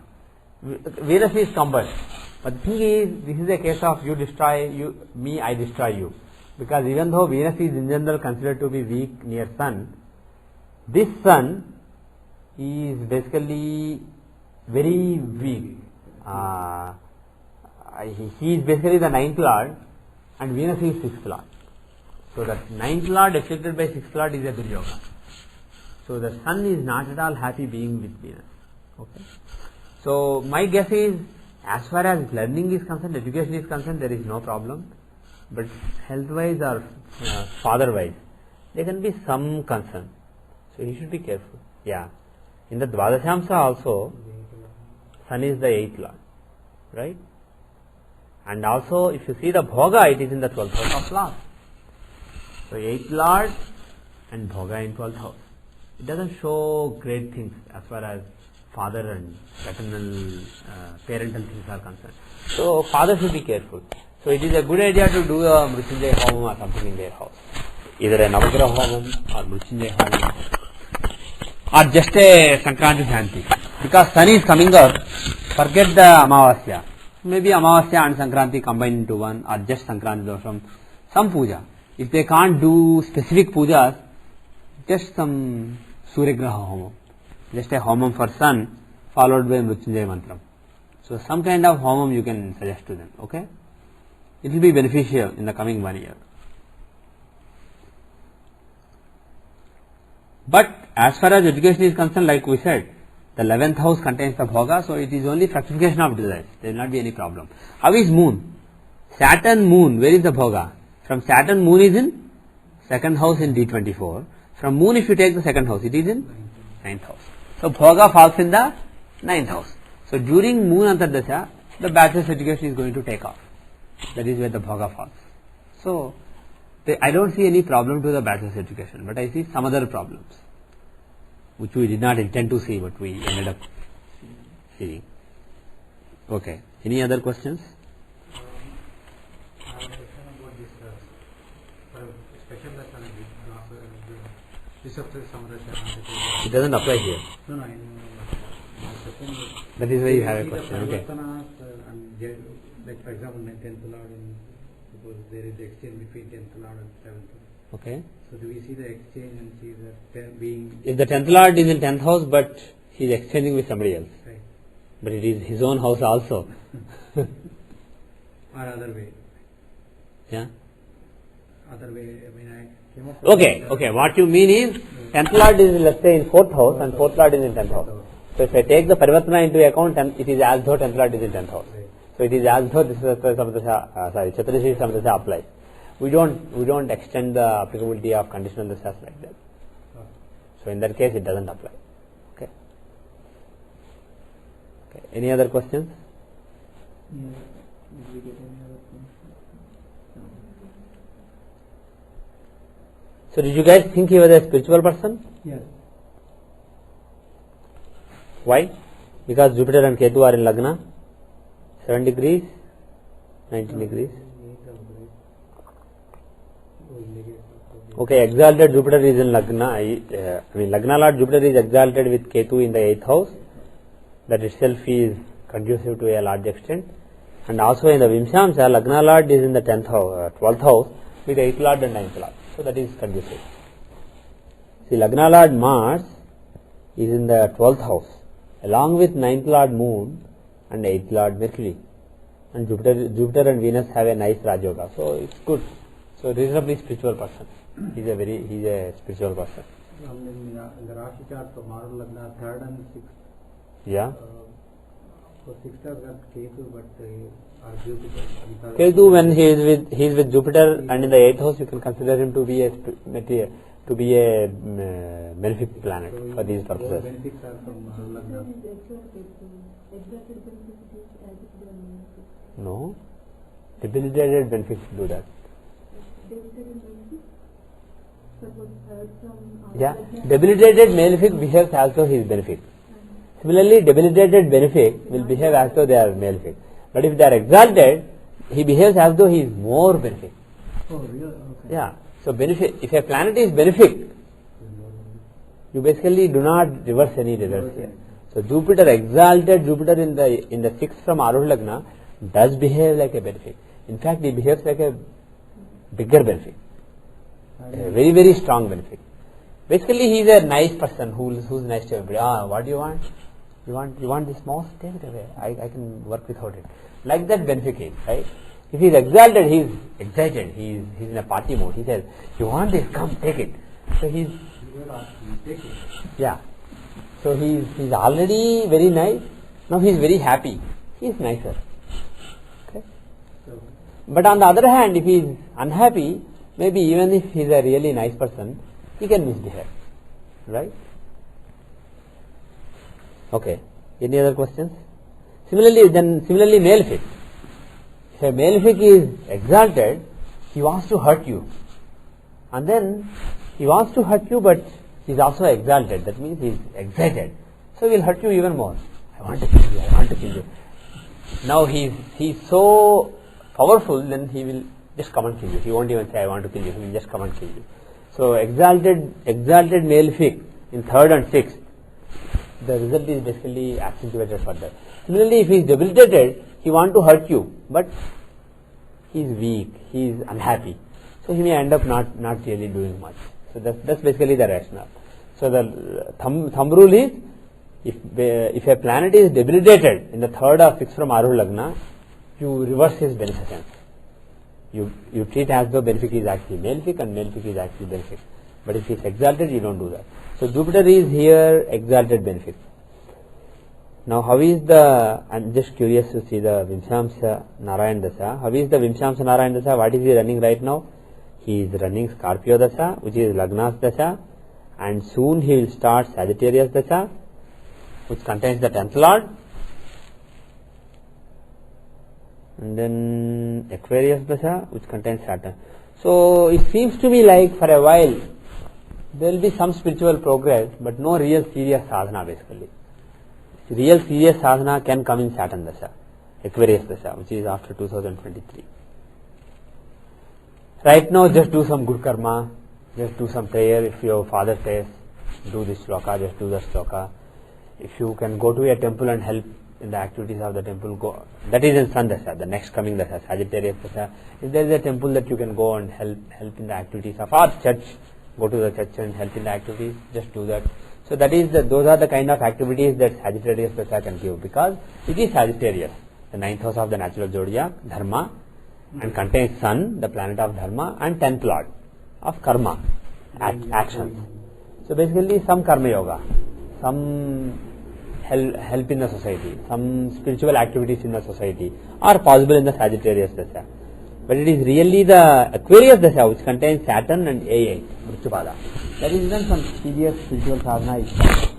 Venus is combust. But the thing is, this is a case of you destroy me, I destroy you. Because even though Venus is in general considered to be weak near Sun, this Sun is basically very weak he is basically the 9th lord and Venus is 6th lord. So that 9th lord afflicted by 6th lord is a Duryoga. So the sun is not at all happy being with Venus. Okay. So my guess is, as far as learning is concerned, education is concerned, there is no problem. But health wise or father wise, there can be some concern. So he should be careful. Yeah. In the Dvadashamsa also, sun is the 8th lord. Right? And also if you see the Bhoga, it is in the 12th house of love. So 8th lord and Bhoga in 12th house. It doesn't show great things as far as father and paternal, parental things are concerned. So father should be careful. So it is a good idea to do a Mrityunjay Homam or something in their house. Either a Navagraha Homam or Mrityunjay Homam or just a Sankranti Janti. Because sun is coming up, forget the Amavasya. Maybe Amavasya and Sankranti combined into one, or just Sankranti Dosham. Some puja. If they can't do specific pujas, just some Suryagraha Homam. Just a Homam for sun followed by Mrityunjay Mantram. So some kind of Homam you can suggest to them. Okay? It will be beneficial in the coming 1 year. But as far as education is concerned, like we said, the 11th house contains the Bhoga, so it is only fructification of desires. There will not be any problem. How is moon? Saturn moon, where is the Bhoga? From Saturn moon is in 2nd house in D24. From moon if you take the 2nd house, it is in 9th house. So Bhoga falls in the 9th house. So during moon Antardasha, the bachelor's education is going to take off. That is where the Bhoga falls. So I don't see any problem to the bachelor's education, but I see some other problems, which we did not intend to see, but we ended up seeing. Okay. Any other questions? I have a question about this special lesson. It doesn't apply here. No, no. That is why you have a question. Okay. Like for example, 10th lord, suppose there is the exchange between 10th lord and 7th lord. Okay. So do we see the exchange and see the being... If the 10th lord is in 10th house, but he is exchanging with somebody else. Right. But it is his own house also. Or other way. Yeah. Other way, I mean, I came up... Okay. What you mean is, 10th lord is, let's say, in 4th house and 4th lord is in 10th house. So if I take the Parivartana into account, it is as though 10th lord is in 10th house. Right. So it is as though this is Chaturdashi Samdasha applies. We don't extend the applicability of conditional dashas like that. So in that case it doesn't apply. Okay. Any other questions? Yeah. Did we get any other questions? So did you guys think he was a spiritual person? Yes. Why? Because Jupiter and Ketu are in Lagna. 7 degrees, 19 degrees. Okay, exalted Jupiter is in Lagna. Lagna Lord Jupiter is exalted with Ketu in the 8th house. That itself is conducive to a large extent. And also in the Vimshamsa, Lagna Lord is in the 10th house, 12th house with 8th Lord and 9th Lord. So that is conducive. See, Lagna Lord Mars is in the 12th house along with 9th Lord Moon and 8th Lord Mercury, and Jupiter and Venus have a nice Rajoga, so it's good. So reasonably spiritual person. He's a spiritual person. In the Rashi chart for Maru Lagna, 3rd and 6th. Yeah. For 6th has got Ketu, but Jupiter. Ketu, when he is with Jupiter and in the 8th house, you can consider him to be a benefic planet for these purposes. Benefits are from Maru Lagna. No, debilitated benefits do that. Yeah, debilitated malefic behaves as though he is benefic. Similarly, debilitated benefic will behave as though they are malefic. But if they are exalted, he behaves as though he is more benefic. Oh, really? Okay. Yeah. So benefic. If a planet is benefic, you basically do not reverse any results here. So Jupiter, exalted Jupiter in the 6th from Arudha Lagna does behave like a benefic. In fact, he behaves like a bigger benefic, a very, very strong benefic. Basically, he is a nice person who is nice to everybody. What do you want? You want this mouse? Take it away. I can work without it. Like that benefic is, right? If he is exalted, he is excited. He is in a party mode. He says, "You want this? Come, take it." So he is. Yeah. So he is already very nice. Now he is very happy. He is nicer. Okay. But on the other hand, if he is unhappy, maybe even if he is a really nice person, he can misbehave. Right? Okay. Any other questions? Similarly, malefic. If a malefic is exalted, he wants to hurt you. And then he wants to hurt you, but he is also exalted. That means he is excited. So he will hurt you even more. I want to kill you. I want to kill you. Now he is so powerful, then he will just come and kill you. He won't even say, "I want to kill you." He will just come and kill you. So exalted malefic in 3rd and 6th, the result is basically accentuated further. Similarly, if he is debilitated, he wants to hurt you, but he is weak, he is unhappy. So he may end up not really doing much. So that's basically the rationale. So the thumb rule is, if a planet is debilitated in the 3rd or 6th from Aruh Lagna, you reverse his beneficence. You treat as though benefic is actually malefic and malefic is actually benefic. But if he is exalted, you don't do that. So Jupiter is here exalted benefic. Now how is I'm just curious to see the Vimshamsa Narayan Dasa. How is the Vimshamsa Narayan Dasa? What is he running right now? He is running Scorpio Dasa, which is Lagna's Dasa, and soon he will start Sagittarius Dasa, which contains the 10th Lord, and then Aquarius Dasa, which contains Saturn. So it seems to me like for a while there will be some spiritual progress, but no real serious sadhana basically. Real serious sadhana can come in Saturn Dasa, Aquarius Dasa, which is after 2023. Right now, just do some good karma, just do some prayer. If your father says, do this shloka, just do the shloka. If you can go to a temple and help in the activities of the temple, go. That is in Sun Dasa, the next coming Dasa, Sagittarius Dasa. If there is a temple that you can go and help in the activities of our church, go to the church and help in the activities, just do that. So those are the kind of activities that Sagittarius Dasa can give, because it is Sagittarius, the 9th house of the natural zodiac, Dharma, and contains Sun, the planet of Dharma, and 10th Lord of Karma, actions. So basically some Karma Yoga, some help in the society, some spiritual activities in the society are possible in the Sagittarius Dasa. But it is really the Aquarius Dasa which contains Saturn and A8, Mrityapada. That is when some serious spiritual sadhana is done.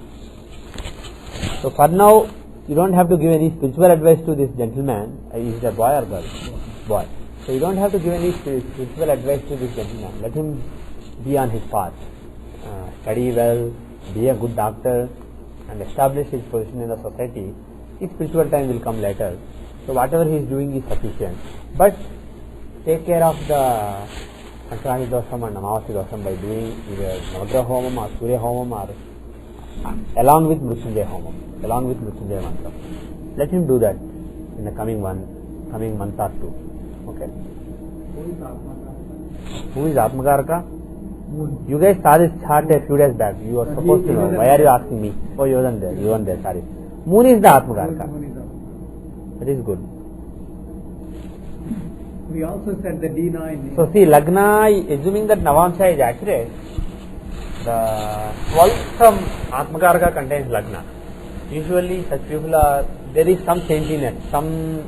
So for now, you don't have to give any spiritual advice to this gentleman. Is it a boy or girl? Boy. So you don't have to give any spiritual advice to this gentleman. Let him be on his path. Study well, be a good doctor, and establish his position in the society. His spiritual time will come later. So whatever he is doing is sufficient. But take care of the Sankranti Dosham and Amavasya Dosham by doing either Navagraha Homam or Surya Homam or along with Mrityunjaya Homam, along with Mrityunjaya Mantra. Let him do that in the coming month or two. Okay. Who is Atmakaraka? You guys saw this chart a few days back. You are supposed to know. Why are you asking me? Oh, you weren't there, sorry. Moon is the Atmakaraka. That is good. We also said the D9. So see, Lagna, assuming that Navamsha is accurate, the 12th from Atmakaraka contains Lagna. Usually such people there is some saintliness, some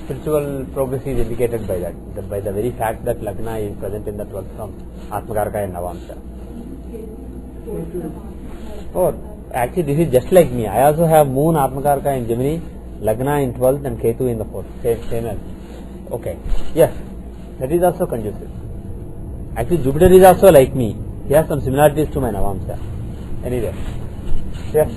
spiritual progress is indicated by that, by the very fact that Lagna is present in the 12th from Atmakaraka and Navamsha. Or actually this is just like me. I also have Moon, Atmakaraka in Gemini, Lagna in 12th and Ketu in the 4th. Same as. Okay. Yes. That is also conducive. Actually Jupiter is also like me. He has some similarities to my Navamsha. Anyway. Yes.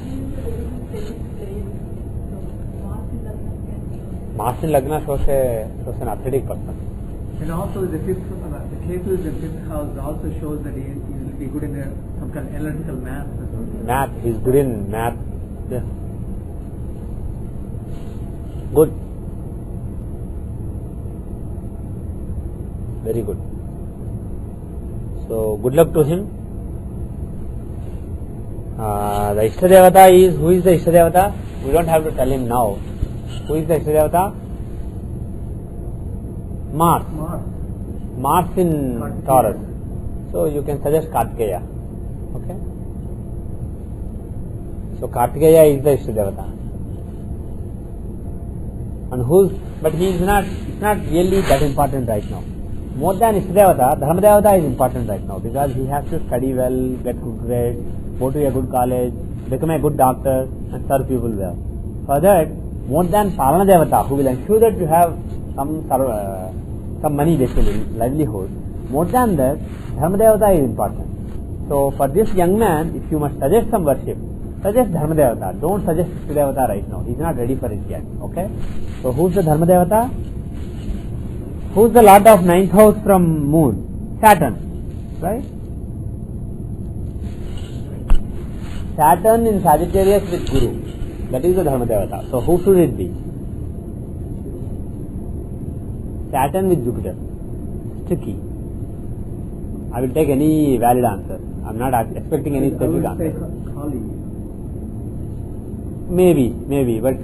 Mars in Lagna shows an athletic person. And also the Ketu in the 5th house also shows that he will be good in some kind of analytical math. Math. He is good in math. Yes. Good. Very good. So good luck to him. The Ishtadevata is, who is the Ishtadevata? We don't have to tell him now. Who is the Ishtadevata? Mars. Mars in Taurus. So you can suggest Kartikeya. Okay. So Kartikeya is the Ishtadevata. And but he is not, it's not really that important right now. More than Ishtadevata, Dharmadevata is important right now because he has to study well, get good grades, go to a good college, become a good doctor and serve people well. For that, more than Palana Devata, who will ensure that you have some money basically, livelihood, more than that, Dharmadevata is important. So for this young man, if you must suggest some worship, suggest Dharmadevata. Don't suggest Ishtadevata right now. He is not ready for it yet. Okay? So who's the Dharmadevata? Who's the lord of 9th house from moon? Saturn. Right? Saturn in Sagittarius with Guru. That is the Dharmadevata. So who should it be? Saturn with Jupiter. It's tricky. I will take any valid answer. I am not expecting any specific answer. Maybe, but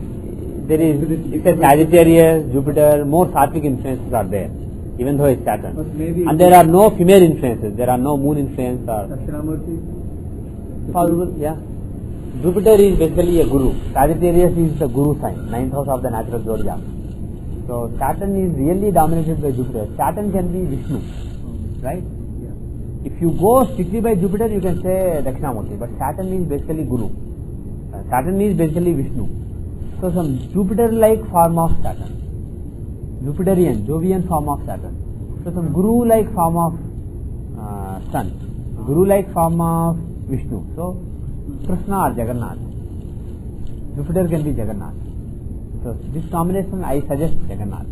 there is, it's a Sagittarius, Jupiter, more Sattvic influences are there, even though it's Saturn. And there are no female influences, there are no moon influence or... Possible, yeah. Jupiter is basically a guru. Sagittarius is the guru sign, 9th house of the natural zodiac. So Saturn is really dominated by Jupiter. Saturn can be Vishnu, right? If you go strictly by Jupiter, you can say Dakshinamurti, but Saturn is basically guru. Saturn is basically Vishnu. So some Jupiter-like form of Saturn. Jupiterian, Jovian form of Saturn. So some Guru-like form of Sun. Guru-like form of Vishnu. So Krishna or Jagannath. Jupiter can be Jagannath. So this combination I suggest Jagannath.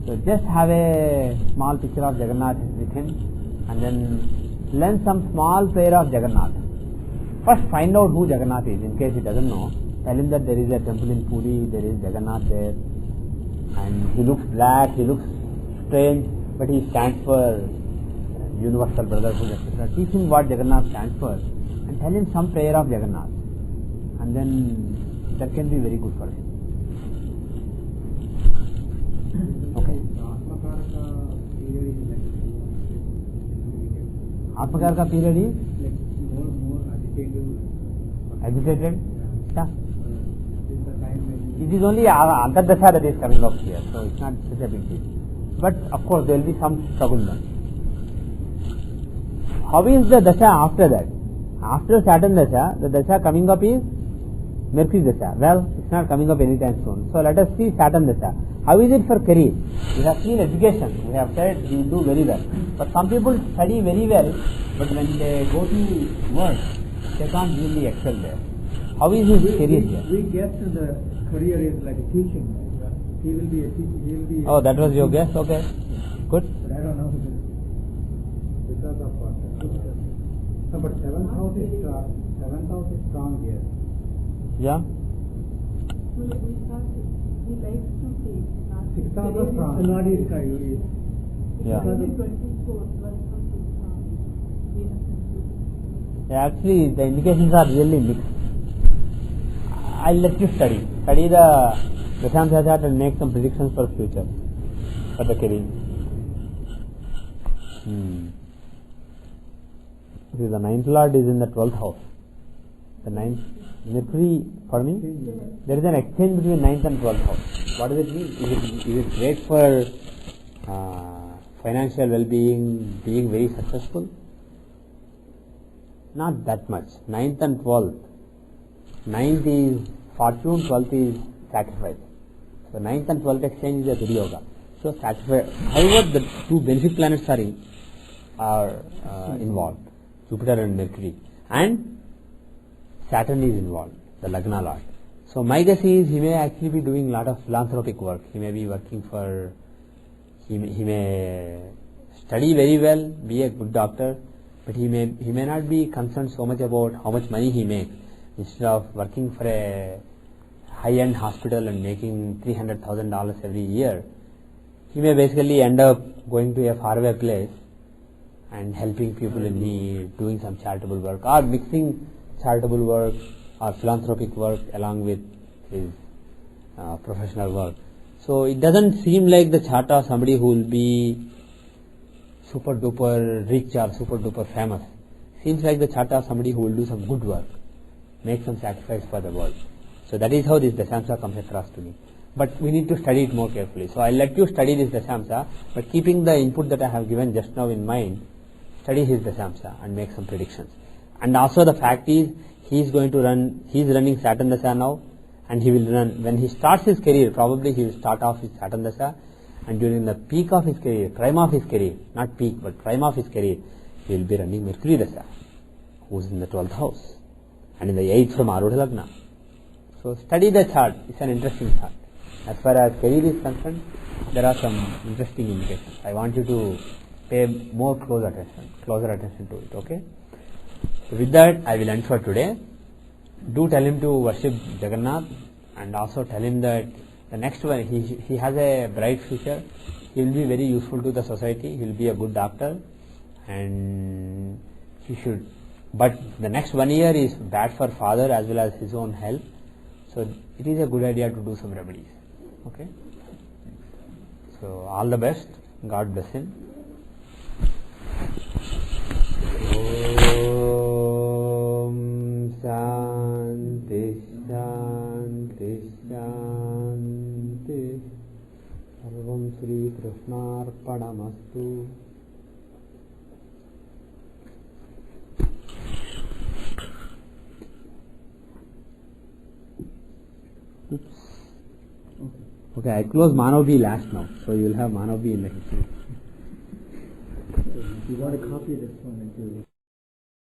So just have a small picture of Jagannath with him and then learn some small prayer of Jagannath. First find out who Jagannath is in case he doesn't know. Tell him that there is a temple in Puri, there is Jagannath there and he looks black, he looks strange, but he stands for universal brotherhood, etc. Teach him what Jagannath stands for and tell him some prayer of Jagannath and then that can be very good for him. Okay. Atmakarka period is? Agitated? Yeah. It is only Antardasha that is coming up here, so it's not such a big deal. But of course there will be some struggle then. How is the Dasha after that? After Saturn Dasha, the Dasha coming up is Mercury Dasha. Well, it's not coming up anytime soon. So let us see Saturn Dasha. How is it for career? We have seen education. We have said we will do very well. But some people study very well, but when they go to work, they can't really excel there. How is his career here? We guess the career is like teaching. He will be a teacher. Oh, that was your guess? Okay. Good. But I don't know because of what. No, but 7th house is strong here. Yeah. He likes to teach. 6th house is strong. Not is Yeah. 24, Yeah, actually, the indications are really mixed. I'll let you study. Study the Dashanti chart and make some predictions for future, for the career. See, the 9th lord is in the 12th house. The 9th, Mercury, pardon me? There is an exchange between 9th and 12th house. What does it mean? Is it great for financial well-being, being very successful? Not that much. 9th and 12th. 9th is fortune, 12th is sacrifice. So 9th and 12th exchange is a good yoga. So sacrifice. However, the two benefic planets are involved. Jupiter and Mercury. And Saturn is involved, the Lagna Lord. So my guess is he may actually be doing a lot of philanthropic work. He may be working for, he may study very well, be a good doctor, but he may not be concerned so much about how much money he makes. Instead of working for a high-end hospital and making $300,000 every year, he may basically end up going to a faraway place and helping people in need, doing some charitable work, or mixing charitable work or philanthropic work along with his professional work. So it doesn't seem like the chart of somebody who will be super duper rich or super duper famous. Seems like the chart of somebody who will do some good work, make some sacrifice for the world. So that is how this Dasamsa comes across to me. But we need to study it more carefully. So I'll let you study this Dasamsa, but keeping the input that I have given just now in mind, study his Dasamsa and make some predictions. And also the fact is, he is running Saturn Dasa now, and he will run, when he starts his career, probably he will start off with Saturn Dasa, and during the peak of his career, prime of his career, not peak, but prime of his career, he will be running Mercury Dasa, who is in the 12th house, and in the 8th from Arudha Lagna. So study the chart, it's an interesting chart. As far as career is concerned, there are some interesting indications. I want you to pay more closer attention to it, okay? So with that, I will end for today. Do tell him to worship Jagannath, and also tell him that the next one, he has a bright future. He will be very useful to the society. He will be a good doctor, and he should. But the next 1 year is bad for father as well as his own health. So it is a good idea to do some remedies. Okay. So all the best. God bless him. Om Shanti Shanti Shanti. Sarvam Sri Krishnarpadamastu. Okay, I close Manav B last now, so you will have Manav B in the history. You want to copy this one and do